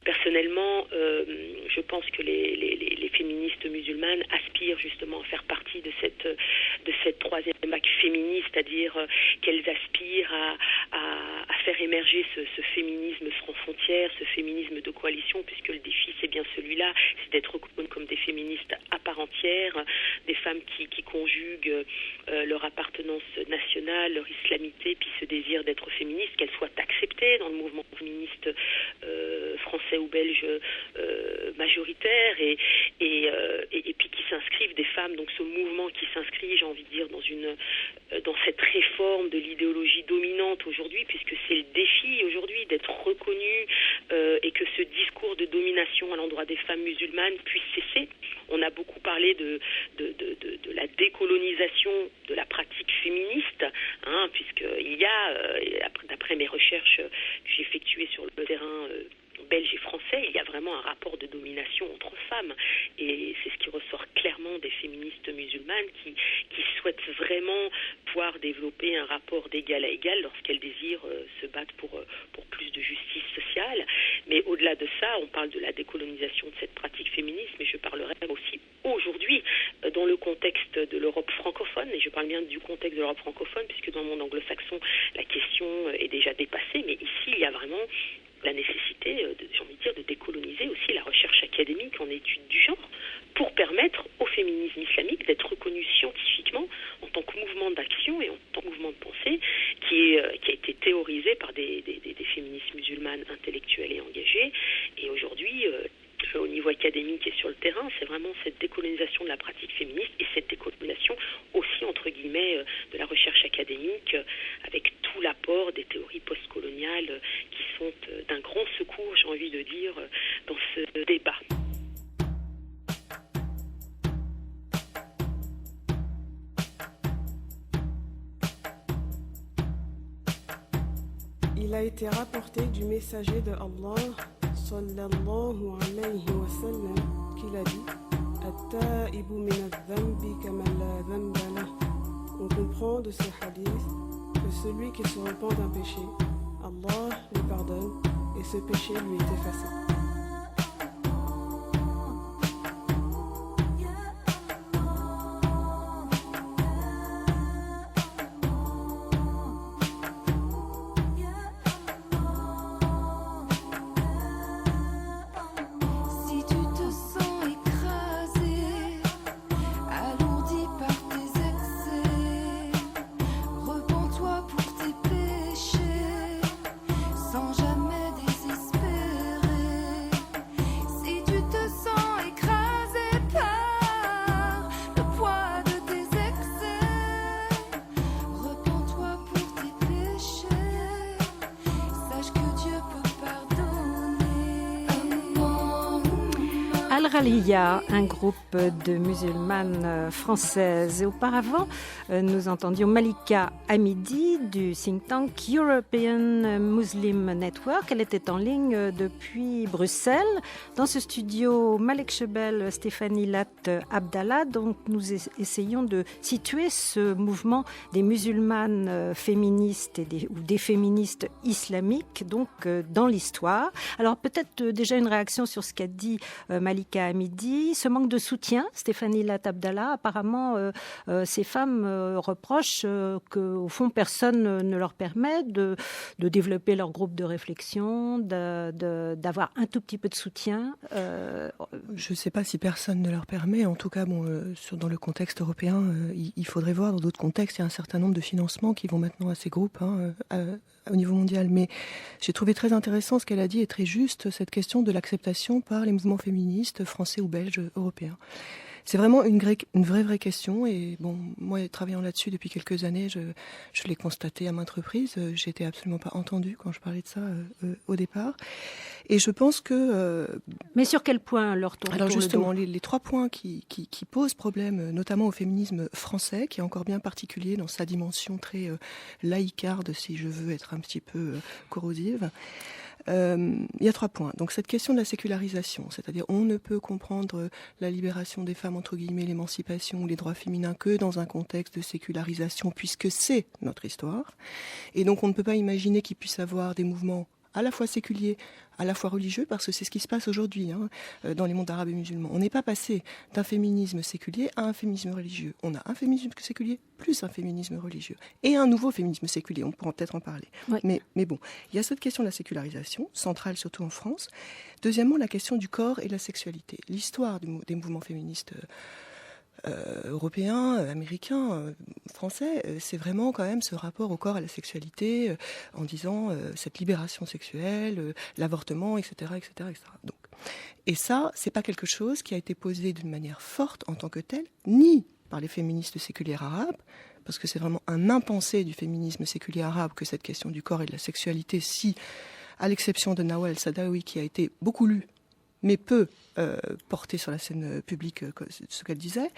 Personnellement, je pense que les féministes musulmanes aspirent justement à faire partie de cette cette troisième vague féministe, c'est-à-dire qu'elles aspirent à faire émerger ce féminisme sans frontières, ce féminisme de coalition, puisque le défi c'est bien celui-là, c'est d'être reconnues comme des féministes à part entière, des femmes qui conjuguent leur appartenance nationale, leur islamité, puis ce désir d'être féministe, qu'elles soient acceptées dans le mouvement féministe français ou belge majoritaire, et puis qui s'inscrivent des femmes, donc ce mouvement qui s'inscrit, j'ai envie de dire, dans cette réforme de l'idéologie dominante aujourd'hui, puisque c'est le défi aujourd'hui d'être reconnu et que ce discours de domination à l'endroit des femmes musulmanes puisse cesser. On a beaucoup parlé de la décolonisation de la pratique féministe, puisqu'il y a, d'après mes recherches que j'ai effectuées sur le terrain belge et français, il y a vraiment un rapport de domination entre femmes, et c'est ce qui ressort clairement des féministes musulmanes qui souhaitent vraiment pouvoir développer un rapport d'égal à égal lorsqu'elles désirent se battre pour plus de justice sociale. Mais au-delà de ça, on parle de la décolonisation de cette pratique féministe, mais je parlerai aussi aujourd'hui dans le contexte de l'Europe francophone, et je parle bien du contexte de l'Europe francophone, puisque dans le monde anglo-saxon, la question est déjà dépassée, mais ici, il y a vraiment la nécessité, j'ai envie de dire, de décoloniser aussi la recherche académique en études du genre pour permettre au féminisme islamique d'être reconnu scientifiquement en tant que mouvement d'action et en tant que mouvement de pensée qui a été théorisé par des féministes musulmanes intellectuelles et engagées. Et aujourd'hui, au niveau académique et sur le terrain, c'est vraiment cette décolonisation de la pratique féministe et cette décolonisation aussi, entre guillemets, de la recherche académique avec tout l'apport des théories postcoloniales qui sont d'un grand secours, j'ai envie de dire, dans ce débat. Il a été rapporté du messager de Allah sallallahu alayhi wa sallam qu'il a dit At-ta'ibu min adh-dhanbi kama la dhanba lah. On comprend de ce hadith que celui qui se repent d'un péché, Allah lui pardonne et ce péché lui est effacé. Al-Ghaliya, un groupe de musulmanes françaises. Et auparavant, nous entendions Malika Hamidi du think tank European Muslim Network. Elle était en ligne depuis Bruxelles. Dans ce studio, Malek Chebel, Stéphanie Lat Abdallah. Donc, nous essayons de situer ce mouvement des musulmanes féministes ou des féministes islamiques, donc dans l'histoire. Alors, peut-être déjà une réaction sur ce qu'a dit Malika Hamidi, ce manque de soutien. Stéphanie Lat Abdallah, apparemment, ces femmes reprochent qu'au fond, personne ne leur permet de développer leur groupe de réflexion, d'avoir un tout petit peu de soutien. Je ne sais pas si personne ne leur permet. En tout cas, dans le contexte européen, il faudrait voir dans d'autres contextes. Il y a un certain nombre de financements qui vont maintenant à ces groupes au niveau mondial. Mais j'ai trouvé très intéressant ce qu'elle a dit et très juste, cette question de l'acceptation par les mouvements féministes français ou belges, européens. C'est vraiment une vraie question. Et bon, moi, travaillant là-dessus depuis quelques années, je l'ai constaté à maintes reprises. J'étais absolument pas entendue quand je parlais de ça au départ. Et je pense que... Mais sur quel point leur tour? Alors justement, les trois points qui posent problème, notamment au féminisme français, qui est encore bien particulier dans sa dimension très laïcarde, si je veux être un petit peu corrosive. Il y a 3 points. Donc cette question de la sécularisation, c'est-à-dire on ne peut comprendre la libération des femmes, entre guillemets, l'émancipation ou les droits féminins que dans un contexte de sécularisation, puisque c'est notre histoire. Et donc on ne peut pas imaginer qu'il puisse avoir des mouvements à la fois séculier, à la fois religieux, parce que c'est ce qui se passe aujourd'hui dans les mondes arabes et musulmans. On n'est pas passé d'un féminisme séculier à un féminisme religieux. On a un féminisme séculier plus un féminisme religieux. Et un nouveau féminisme séculier, on pourra peut-être en parler. Oui. Mais bon, il y a cette question de la sécularisation, centrale surtout en France. Deuxièmement, la question du corps et de la sexualité. L'histoire des mouvements féministes européens, américains, français, c'est vraiment quand même ce rapport au corps et à la sexualité, en disant cette libération sexuelle, l'avortement, etc., etc., etc. Donc, et ça, c'est pas quelque chose qui a été posé d'une manière forte en tant que tel, ni par les féministes séculières arabes, parce que c'est vraiment un impensé du féminisme séculier arabe que cette question du corps et de la sexualité, si, à l'exception de Nawal el-Saadawi, qui a été beaucoup lu, mais peu porté sur la scène publique, ce qu'elle disait.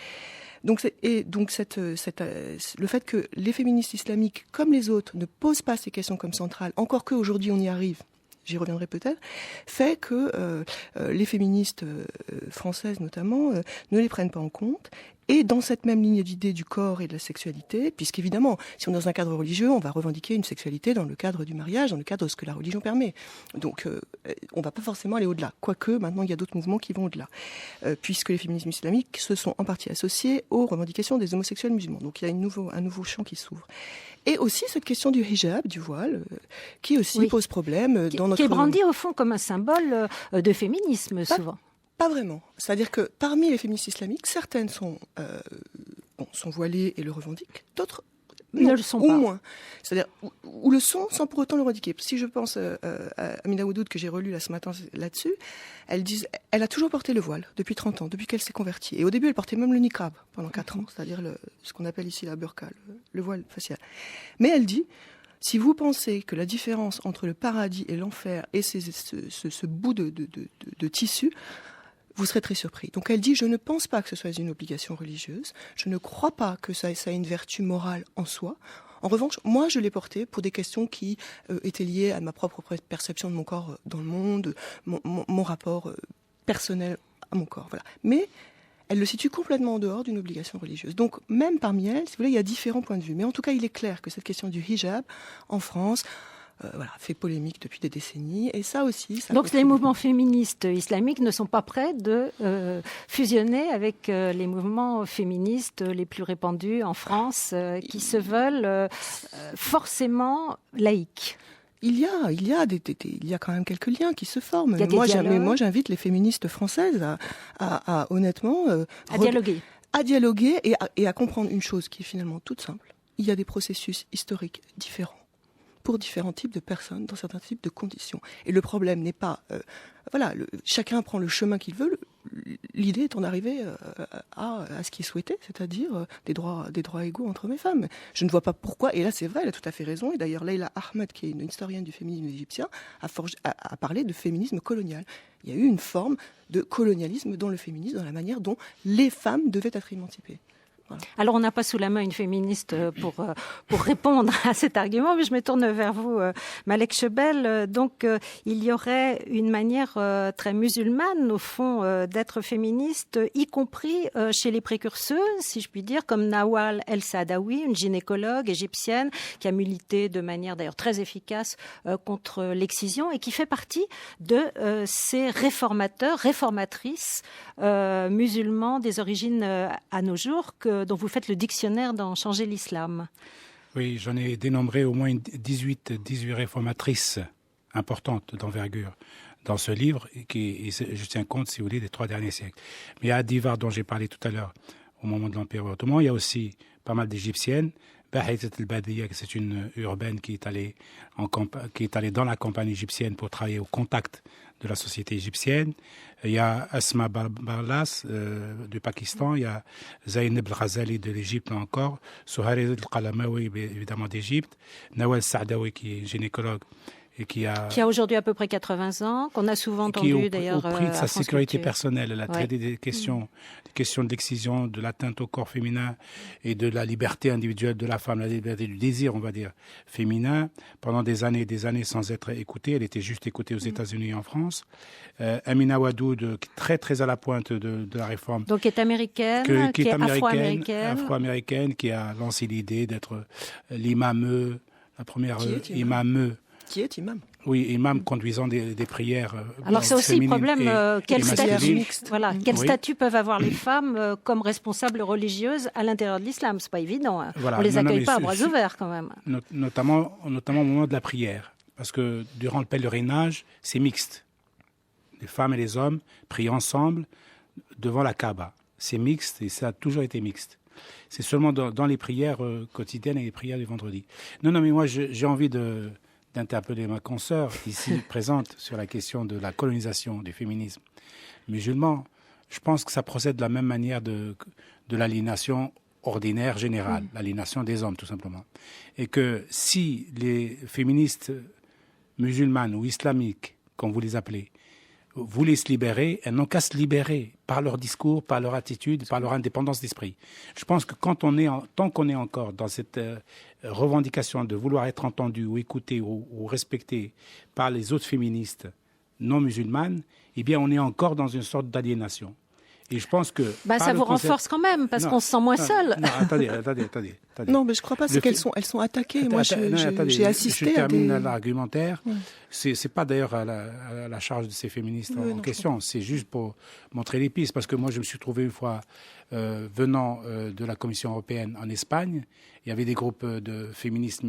Donc, le fait que les féministes islamiques, comme les autres, ne posent pas ces questions comme centrales, encore qu'aujourd'hui on y arrive, j'y reviendrai peut-être, fait que les féministes françaises notamment ne les prennent pas en compte. Et dans cette même ligne d'idée du corps et de la sexualité, puisqu'évidemment, si on est dans un cadre religieux, on va revendiquer une sexualité dans le cadre du mariage, dans le cadre de ce que la religion permet. Donc, on ne va pas forcément aller au-delà. Quoique, maintenant, il y a d'autres mouvements qui vont au-delà. Puisque les féminismes islamiques se sont en partie associés aux revendications des homosexuels musulmans. Donc, il y a un nouveau champ qui s'ouvre. Et aussi cette question du hijab, du voile, qui aussi pose problème dans notre... Qui est brandi, au fond, comme un symbole de féminisme, souvent. Pas vraiment. C'est-à-dire que parmi les féministes islamiques, certaines sont voilées et le revendiquent, d'autres ne le sont pas. Ou moins. C'est-à-dire, ou le sont sans pour autant le revendiquer. Si je pense à Amina Oudoud, que j'ai relue là ce matin là-dessus, elle a toujours porté le voile, depuis 30 ans, depuis qu'elle s'est convertie. Et au début, elle portait même le niqab pendant 4 ans, c'est-à-dire ce qu'on appelle ici la burqa, le voile facial. Mais elle dit... Si vous pensez que la différence entre le paradis et l'enfer est ce bout de tissu, vous serez très surpris. Donc elle dit, je ne pense pas que ce soit une obligation religieuse, je ne crois pas que ça ait une vertu morale en soi. En revanche, moi je l'ai porté pour des questions qui étaient liées à ma propre perception de mon corps dans le monde, mon rapport personnel à mon corps. Voilà. Mais elle le situe complètement en dehors d'une obligation religieuse. Donc, même parmi elles, si vous voulez, il y a différents points de vue. Mais en tout cas, il est clair que cette question du hijab, en France, fait polémique depuis des décennies. Et ça aussi... Donc, les mouvements féministes islamiques ne sont pas prêts de fusionner avec les mouvements féministes les plus répandus en France, qui se veulent forcément laïques. Il y a quand même quelques liens qui se forment. Moi, j'invite les féministes françaises à honnêtement... à dialoguer et à comprendre une chose qui est finalement toute simple. Il y a des processus historiques différents pour différents types de personnes, dans certains types de conditions. Et le problème n'est pas... chacun prend le chemin qu'il veut. L'idée étant d'arriver à ce qui est souhaité, c'est-à-dire des droits égaux entre hommes et femmes. Je ne vois pas pourquoi, et là c'est vrai, elle a tout à fait raison, et d'ailleurs Leila Ahmed, qui est une historienne du féminisme égyptien, a parlé de féminisme colonial. Il y a eu une forme de colonialisme dans le féminisme, dans la manière dont les femmes devaient être émancipées. Voilà. Alors, on n'a pas sous la main une féministe pour répondre à cet argument, mais je me tourne vers vous, Malek Chebel. Donc, il y aurait une manière très musulmane, au fond, d'être féministe, y compris chez les précurseuses, si je puis dire, comme Nawal el-Saadawi, une gynécologue égyptienne qui a milité de manière d'ailleurs très efficace contre l'excision et qui fait partie de ces réformatrices musulmans des origines à nos jours dont vous faites le dictionnaire dans Changer l'islam. Oui, j'en ai dénombré au moins 18 réformatrices importantes d'envergure dans ce livre, et je tiens compte, si vous voulez, des 3 derniers siècles. Mais il y a Adivar, dont j'ai parlé tout à l'heure, au moment de l'Empire ottoman. Il y a aussi pas mal d'Égyptiennes. Bahizat el-Badiya, c'est une urbaine qui est allée dans la campagne égyptienne pour travailler au contact de la société égyptienne. Il y a Asma Barlas du Pakistan, il y a Zainab el-Ghazali de l'Égypte encore, Souhairi el-Qalamawi évidemment d'Égypte, Nawal Saadawi qui est gynécologue et qui a aujourd'hui à peu près 80 ans, qu'on a souvent entendu d'ailleurs au prix de sa sécurité personnelle. Elle a traité des questions de l'excision, de l'atteinte au corps féminin et de la liberté individuelle de la femme, la liberté du désir, on va dire, féminin, pendant des années sans être écoutée. Elle était juste écoutée aux États-Unis et en France. Amina Oudoud, très très à la pointe de la réforme. Donc qui est américaine, qui est afro-américaine, qui a lancé l'idée d'être l'imameux, la première imameux Qui est imam. Oui, imam conduisant des prières. Alors c'est aussi le problème, quel Oui. statut peuvent avoir les femmes comme responsables religieuses à l'intérieur de l'islam. C'est pas évident. Hein. Voilà. On les accueille mais pas à bras ouverts quand même. Notamment au moment de la prière. Parce que durant le pèlerinage, c'est mixte. Les femmes et les hommes prient ensemble devant la Kaaba. C'est mixte et ça a toujours été mixte. C'est seulement dans les prières quotidiennes et les prières du vendredi. Non, mais moi j'ai envie d'interpeller ma consoeur ici présente sur la question de la colonisation du féminisme musulman. Je pense que ça procède de la même manière de l'aliénation ordinaire générale, l'aliénation des hommes tout simplement. Et que si les féministes musulmanes ou islamiques, comme vous les appelez, voulaient se libérer, elles n'ont qu'à se libérer par leur discours, par leur attitude, par leur indépendance d'esprit. Je pense que tant qu'on est encore dans cette revendication de vouloir être entendu ou écouté ou respecté par les autres féministes non musulmanes, eh bien on est encore dans une sorte d'aliénation. Et je pense que... ça vous renforce quand même, parce qu'on se sent moins seul. Non, attendez. Non, mais je ne crois pas, c'est qu'elles sont attaquées. Moi, j'ai assisté je termine l'argumentaire. C'est pas d'ailleurs à la charge de ces féministes en question. C'est juste pour montrer les pistes. Parce que moi, je me suis trouvé une fois, venant de la Commission européenne en Espagne, il y avait des groupes de féministes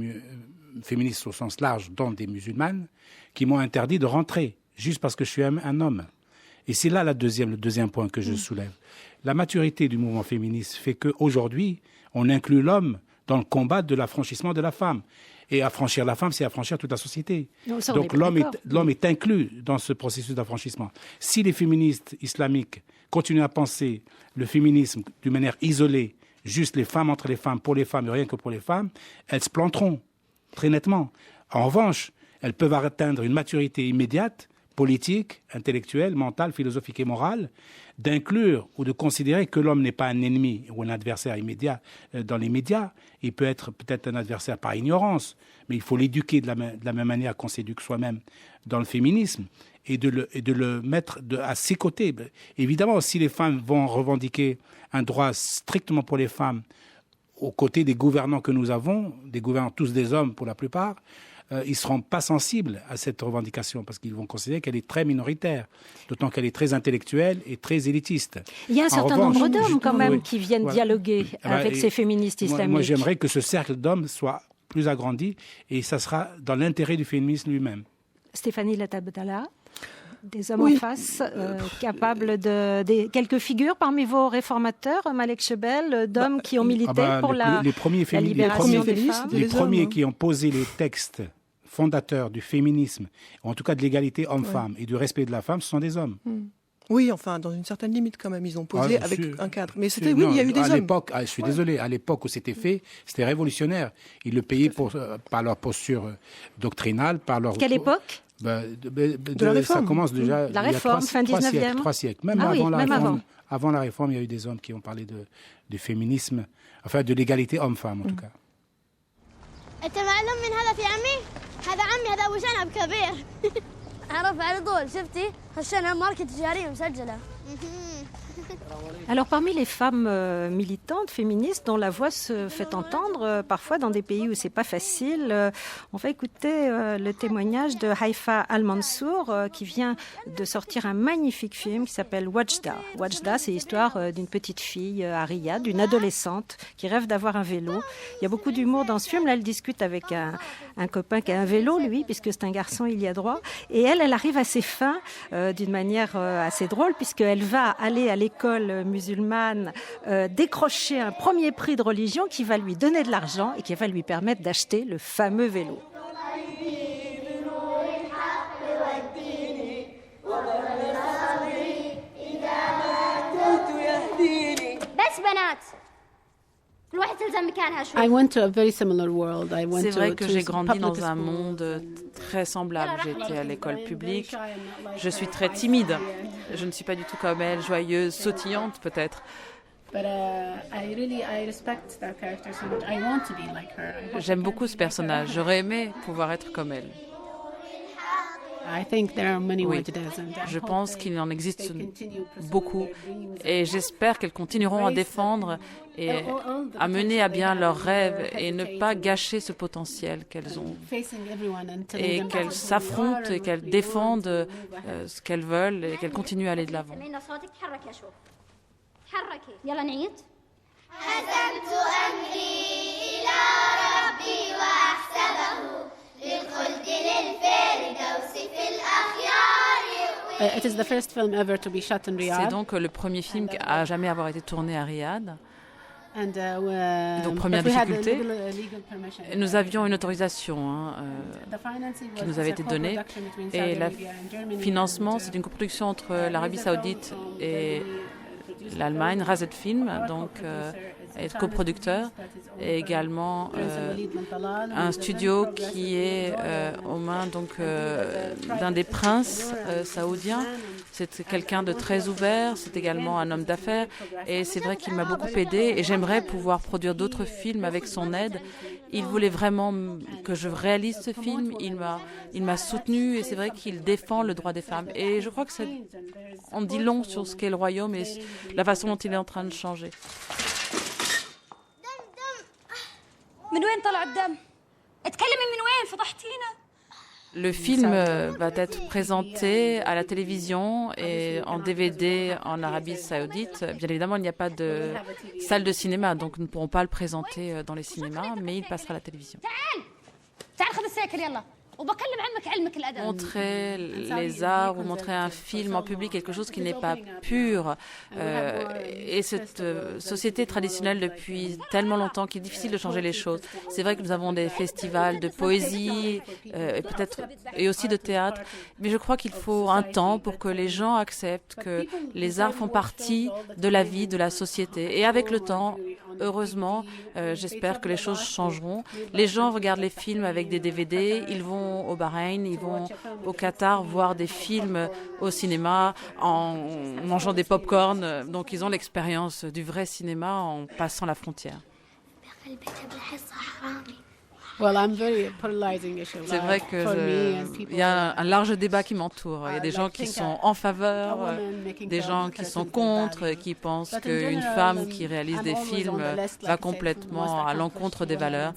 au sens large, dont des musulmanes, qui m'ont interdit de rentrer, juste parce que je suis un homme. Et c'est là le deuxième point que je soulève. La maturité du mouvement féministe fait qu'aujourd'hui, on inclut l'homme dans le combat de l'affranchissement de la femme. Et affranchir la femme, c'est affranchir toute la société. Donc l'homme est inclus dans ce processus d'affranchissement. Si les féministes islamiques continuent à penser le féminisme d'une manière isolée, juste les femmes entre les femmes, pour les femmes et rien que pour les femmes, elles se planteront très nettement. En revanche, elles peuvent atteindre une maturité immédiate, politique, intellectuelle, mentale, philosophique et morale, d'inclure ou de considérer que l'homme n'est pas un ennemi ou un adversaire immédiat dans les médias. Il peut être peut-être un adversaire par ignorance, mais il faut l'éduquer de la même manière qu'on s'éduque soi-même dans le féminisme et de le mettre à ses côtés. Évidemment, si les femmes vont revendiquer un droit strictement pour les femmes aux côtés des gouvernants que nous avons, des gouvernants tous des hommes pour la plupart, ils ne seront pas sensibles à cette revendication parce qu'ils vont considérer qu'elle est très minoritaire, d'autant qu'elle est très intellectuelle et très élitiste. Il y a un certain nombre d'hommes quand même qui viennent dialoguer avec ces féministes islamiques. Moi, j'aimerais que ce cercle d'hommes soit plus agrandi et ça sera dans l'intérêt du féminisme lui-même. Stéphanie Latabdallah, des hommes en face, capables de quelques figures parmi vos réformateurs, Malek Chebel, d'hommes qui ont milité pour la libération des femmes. Les premiers qui ont posé les textes fondateurs du féminisme, ou en tout cas de l'égalité homme-femme et du respect de la femme, ce sont des hommes. Oui, enfin, dans une certaine limite quand même, ils ont posé avec un cadre. Mais c'était, il y a eu des hommes. Je suis désolé, à l'époque où c'était fait, c'était révolutionnaire. Ils le payaient par leur posture doctrinale, par leur... Quelle époque ? De la réforme. Ça commence déjà la réforme, fin 19e. 3 siècles. Même avant la réforme, il y a eu des hommes qui ont parlé de féminisme, enfin de l'égalité homme-femme en tout cas. انت معلم من هذا في عمي هذا عمي هذا ابو شنب كبير عرف على طول شفتي هالشنب ماركه تجاريه مسجله Alors parmi les femmes militantes, féministes, dont la voix se fait entendre parfois dans des pays où c'est pas facile, on va écouter le témoignage de Haïfa Al-Mansour qui vient de sortir un magnifique film qui s'appelle Wajda. Wajda, c'est l'histoire d'une petite fille à Riyad, d'une adolescente qui rêve d'avoir un vélo. Il y a beaucoup d'humour dans ce film. Là, elle discute avec un copain qui a un vélo, lui, puisque c'est un garçon, il y a droit. Et elle arrive à ses fins d'une manière assez drôle, puisqu'elle va aller à l'école musulmane décrocher un premier prix de religion qui va lui donner de l'argent et qui va lui permettre d'acheter le fameux vélo. C'est vrai que j'ai grandi dans un monde très semblable. J'étais à l'école publique. Je suis très timide. Je ne suis pas du tout comme elle, joyeuse, sautillante peut-être. J'aime beaucoup ce personnage. J'aurais aimé pouvoir être comme elle. Oui, je pense qu'il en existe beaucoup et j'espère qu'elles continueront à défendre et à mener à bien leurs rêves et ne pas gâcher ce potentiel qu'elles ont. Et qu'elles s'affrontent et qu'elles défendent ce qu'elles veulent et qu'elles continuent à aller de l'avant. C'est donc le premier film à jamais avoir été tourné à Riyad. Donc première difficulté, nous avions une autorisation qui nous avait été donnée et le financement, c'est une coproduction entre l'Arabie Saoudite et l'Allemagne, Razed Film, donc est coproducteur, et également un studio qui est aux mains d'un des princes saoudiens. C'est quelqu'un de très ouvert, c'est également un homme d'affaires et c'est vrai qu'il m'a beaucoup aidé et j'aimerais pouvoir produire d'autres films avec son aide. Il voulait vraiment que je réalise ce film, il m'a soutenu et c'est vrai qu'il défend le droit des femmes. Et je crois que on dit long sur ce qu'est le royaume et la façon dont il est en train de changer. Le film va être présenté à la télévision et en DVD en Arabie Saoudite. Bien évidemment, il n'y a pas de salle de cinéma, donc nous ne pourrons pas le présenter dans les cinémas, mais il passera à la télévision. Montrer les arts ou montrer un film en public, quelque chose qui n'est pas pur. Et cette société traditionnelle depuis tellement longtemps qu'il est difficile de changer les choses. C'est vrai que nous avons des festivals de poésie et aussi de théâtre, mais je crois qu'il faut un temps pour que les gens acceptent que les arts font partie de la vie, de la société. Et avec le temps, heureusement, j'espère que les choses changeront. Les gens regardent les films avec des DVD, ils vont au Bahreïn, ils vont au Qatar voir des films au cinéma en mangeant des pop-corn. Donc ils ont l'expérience du vrai cinéma en passant la frontière. C'est vrai qu'il y a un large débat qui m'entoure. Il y a des gens qui sont en faveur, des gens qui sont contre, qui pensent qu'une femme qui réalise des films va complètement à l'encontre des valeurs.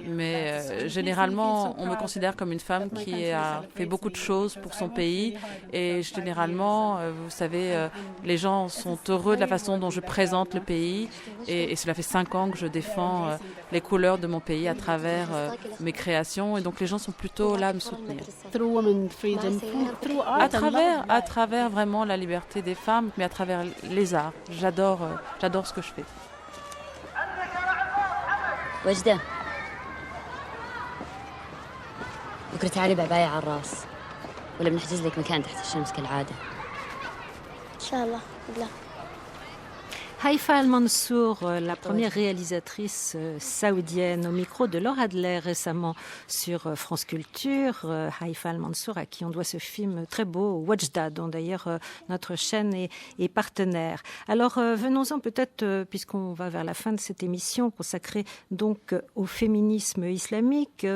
Mais généralement, on me considère comme une femme qui a fait beaucoup de choses pour son pays. Et généralement, vous savez, les gens sont heureux de la façon dont je présente le pays. Et cela fait 5 ans que je défends les couleurs de mon pays à travers mes créations et donc les gens sont plutôt là à me soutenir. À travers vraiment la liberté des femmes, mais à travers les arts. J'adore ce que je fais. وجدة بكرة تعالي بعباية على الراس ولا بنحجز لك مكان تحت الشمس كالعادة إن شاء الله بالله. Haïfa Al-Mansour, la première réalisatrice saoudienne, au micro de Laure Adler récemment sur France Culture. Haïfa Al-Mansour, à qui on doit ce film très beau, Wajda, dont d'ailleurs notre chaîne est partenaire. Alors venons-en peut-être, puisqu'on va vers la fin de cette émission consacrée donc au féminisme islamique.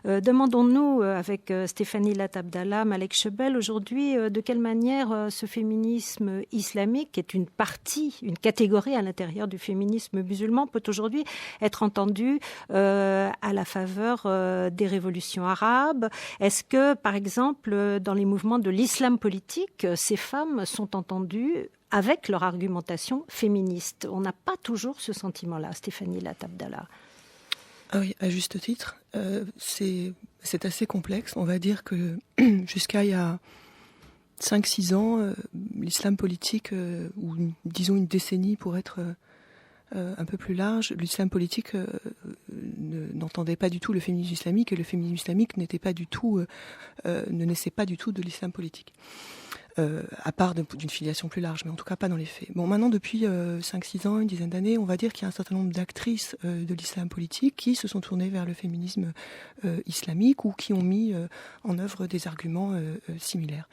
Demandons-nous avec Stéphanie Latabdallah, Malek Chebel, aujourd'hui, de quelle manière ce féminisme islamique, qui est une partie, une catégorie à l'intérieur du féminisme musulman, peut aujourd'hui être entendu à la faveur des révolutions arabes. Est-ce que, par exemple, dans les mouvements de l'islam politique, ces femmes sont entendues avec leur argumentation féministe? On n'a pas toujours ce sentiment-là, Stéphanie Latabdallah. Ah oui, à juste titre. C'est assez complexe. On va dire que jusqu'à il y a 5-6 ans, l'islam politique, ou disons une décennie pour être un peu plus large, l'islam politique n'entendait pas du tout le féminisme islamique et le féminisme islamique ne naissait pas du tout de l'islam politique. À part d'une filiation plus large, mais en tout cas pas dans les faits. Bon, maintenant, depuis 5-6 ans, une dizaine d'années, on va dire qu'il y a un certain nombre d'actrices de l'islam politique qui se sont tournées vers le féminisme islamique ou qui ont mis en œuvre des arguments similaires.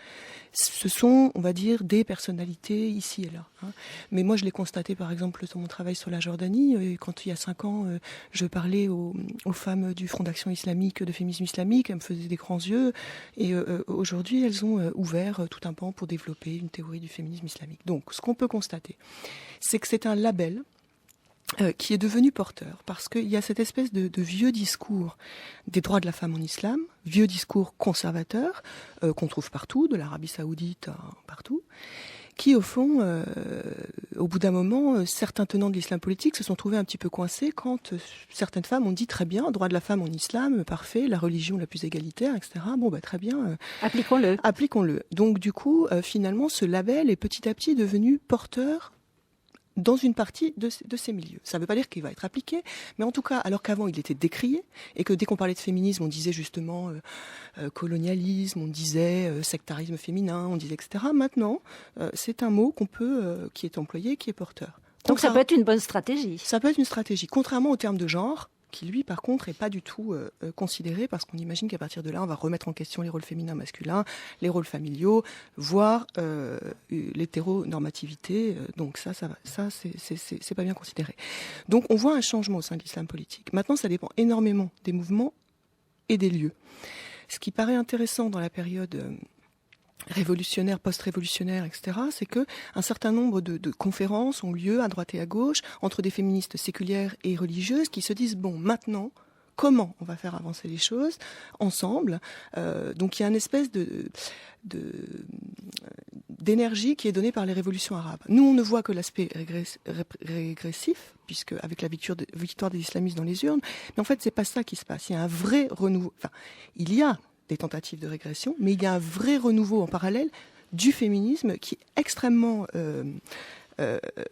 Ce sont, on va dire, des personnalités ici et là. Mais moi, je l'ai constaté, par exemple, sur mon travail sur la Jordanie. Quand il y a 5 ans, je parlais aux femmes du Front d'Action Islamique, de féminisme islamique, elles me faisaient des grands yeux. Et aujourd'hui, elles ont ouvert tout un pan pour développer une théorie du féminisme islamique. Donc, ce qu'on peut constater, c'est que c'est un label qui est devenu porteur, parce qu'il y a cette espèce de vieux discours des droits de la femme en islam, vieux discours conservateur, qu'on trouve partout, de l'Arabie Saoudite partout, qui au fond, au bout d'un moment, certains tenants de l'islam politique se sont trouvés un petit peu coincés quand certaines femmes ont dit très bien, droit de la femme en islam, parfait, la religion la plus égalitaire, etc. Bon, très bien. Appliquons-le. Donc du coup, finalement, ce label est petit à petit devenu porteur dans une partie de ces milieux. Ça ne veut pas dire qu'il va être appliqué, mais en tout cas, alors qu'avant il était décrié, et que dès qu'on parlait de féminisme, on disait justement colonialisme, on disait sectarisme féminin, on disait etc. Maintenant, c'est un mot qui est employé, qui est porteur. Donc ça peut être une bonne stratégie. Ça peut être une stratégie, contrairement au terme de genre, qui lui, par contre, n'est pas du tout considéré, parce qu'on imagine qu'à partir de là, on va remettre en question les rôles féminins, masculins, les rôles familiaux, voire l'hétéronormativité. Donc ça c'est pas bien considéré. Donc on voit un changement au sein de l'islam politique. Maintenant, ça dépend énormément des mouvements et des lieux. Ce qui paraît intéressant dans la période révolutionnaire, post-révolutionnaire, etc., c'est que un certain nombre de conférences ont lieu à droite et à gauche entre des féministes séculières et religieuses qui se disent bon, maintenant, comment on va faire avancer les choses ensemble. Donc il y a une espèce d'énergie qui est donnée par les révolutions arabes. Nous, on ne voit que l'aspect régressif, puisque avec la victoire des islamistes dans les urnes, mais en fait, c'est pas ça qui se passe. Il y a un vrai renouveau. Enfin, il y a des tentatives de régression, mais il y a un vrai renouveau en parallèle du féminisme qui est extrêmement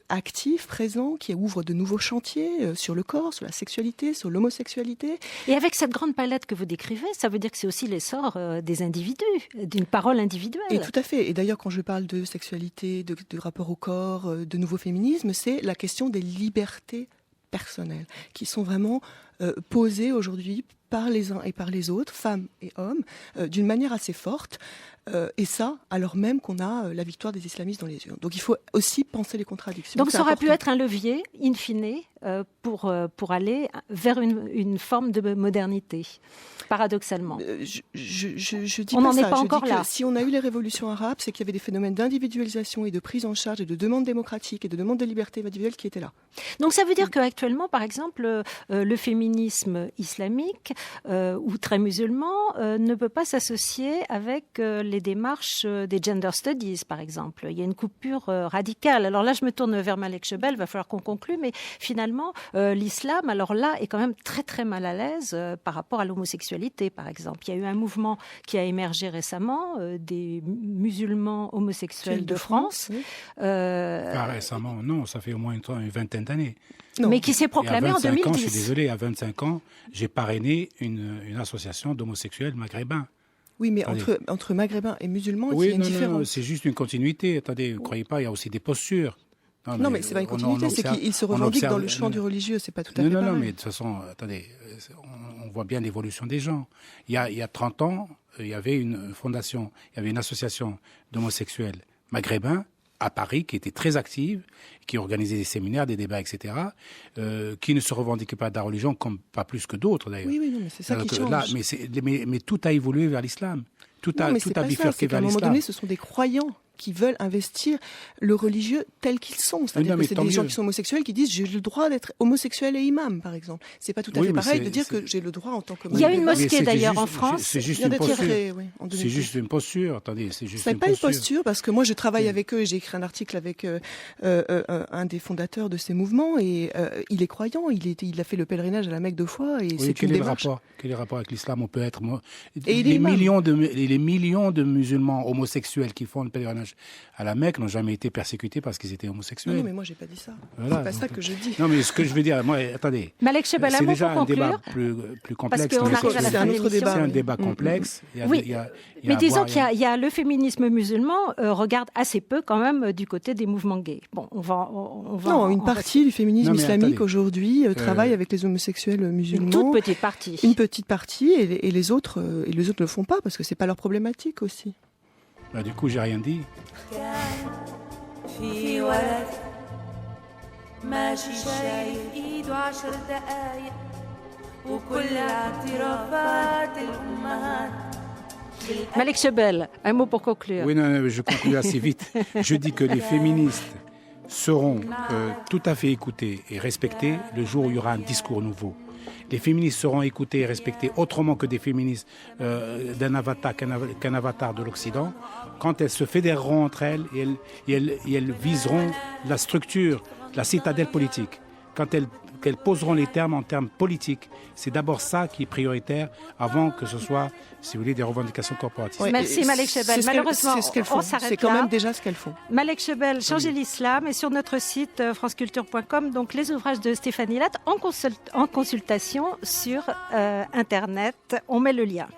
actif, présent, qui ouvre de nouveaux chantiers sur le corps, sur la sexualité, sur l'homosexualité. Et avec cette grande palette que vous décrivez, ça veut dire que c'est aussi l'essor des individus, d'une parole individuelle. Et tout à fait. Et d'ailleurs, quand je parle de sexualité, de rapport au corps, de nouveau féminisme, c'est la question des libertés personnelles qui sont vraiment posées aujourd'hui par les uns et par les autres, femmes et hommes, d'une manière assez forte. Et ça, alors même qu'on a la victoire des islamistes dans les urnes. Donc il faut aussi penser les contradictions. Donc ça aurait pu être un levier, in fine, pour aller vers une forme de modernité, paradoxalement. Je dis on pas n'en ça. est pas encore là. Si on a eu les révolutions arabes, c'est qu'il y avait des phénomènes d'individualisation et de prise en charge et de demande démocratique et de demande de liberté individuelle qui étaient là. Donc ça veut dire qu'actuellement, par exemple, le féminisme islamique ou très musulman ne peut pas s'associer avec les démarches des gender studies, par exemple. Il y a une coupure radicale. Alors là, je me tourne vers Malek Chebel, il va falloir qu'on conclue, mais finalement, l'islam, alors là, est quand même très très mal à l'aise par rapport à l'homosexualité, par exemple. Il y a eu un mouvement qui a émergé récemment, des musulmans homosexuels de France. Oui. Pas récemment, non, ça fait au moins une vingtaine d'années. Non. Mais qui s'est proclamé en 2010. Ans, je suis désolé, à 25 ans, j'ai parrainé une association d'homosexuels maghrébins. Oui, mais entre maghrébins et musulmans, oui, il y a une différence. Non, c'est juste une continuité. Attendez, vous ne croyez pas, il y a aussi des postures. Non, mais c'est pas une continuité, c'est qu'ils se revendiquent dans le champ du religieux, c'est pas tout à fait pareil. Non, mais de toute façon, attendez, on voit bien l'évolution des gens. Il y a 30 ans, il y avait une fondation, il y avait une association d'homosexuels maghrébins à Paris qui était très active, qui organisait des séminaires, des débats, etc., qui ne se revendiquait pas de la religion, comme pas plus que d'autres d'ailleurs. Oui, non, mais c'est ça qui change. Là, mais tout a évolué vers l'islam. Tout a bifurqué vers l'islam. À un moment donné, ce sont des croyants qui veulent investir le religieux tel qu'ils sont. C'est-à-dire que c'est des gens qui sont homosexuels qui disent j'ai le droit d'être homosexuel et imam, par exemple. C'est pas tout à fait pareil de dire que j'ai le droit en tant que... Il y a une mosquée d'ailleurs en France. C'est juste une posture. C'est juste une posture. Attendez, c'est juste une posture. C'est pas une posture parce que moi je travaille avec eux et j'ai écrit un article avec un des fondateurs de ces mouvements et il est croyant. Il a fait le pèlerinage à la Mecque 2 fois et c'est une démarche. Quel est le rapport avec l'islam? On peut être... Les millions de musulmans homosexuels qui font le pèlerinage à la Mecque n'ont jamais été persécutés parce qu'ils étaient homosexuels. Non, mais moi j'ai pas dit ça. Voilà, c'est pas ça que je dis. Non, mais ce que je veux dire, moi, attendez. Malek Chebel, c'est déjà un débat plus complexe. C'est un autre débat. C'est un débat complexe. Mais disons qu'il y a le féminisme musulman regarde assez peu quand même du côté des mouvements gays. Bon, on va. Non, une partie du féminisme islamique aujourd'hui travaille avec les homosexuels musulmans. Une toute petite partie. Une petite partie et les autres ne le font pas parce que c'est pas leur problématique aussi. Du coup, j'ai rien dit. في ولد ماشي شايف ايده 10 دقايق وكل اعترافات الامهات. Malek Chebel, un mot pour conclure. Oui, non, je conclue assez vite. Je dis que les féministes seront tout à fait écoutés et respectés le jour où il y aura un discours nouveau. Les féministes seront écoutées et respectées autrement que des féministes qu'un avatar de l'Occident, quand elles se fédéreront entre elles et elles viseront la structure, la citadelle politique. Quand qu'elles poseront les termes en termes politiques. C'est d'abord ça qui est prioritaire avant que ce soit, si vous voulez, des revendications corporatistes. Oui, merci Malek Chebel. Malheureusement, on s'arrête là. C'est quand même déjà ce qu'elles font. Malek Chebel, Changer l'islam, et sur notre site franceculture.com, donc les ouvrages de Stéphanie Latte en consultation sur Internet. On met le lien.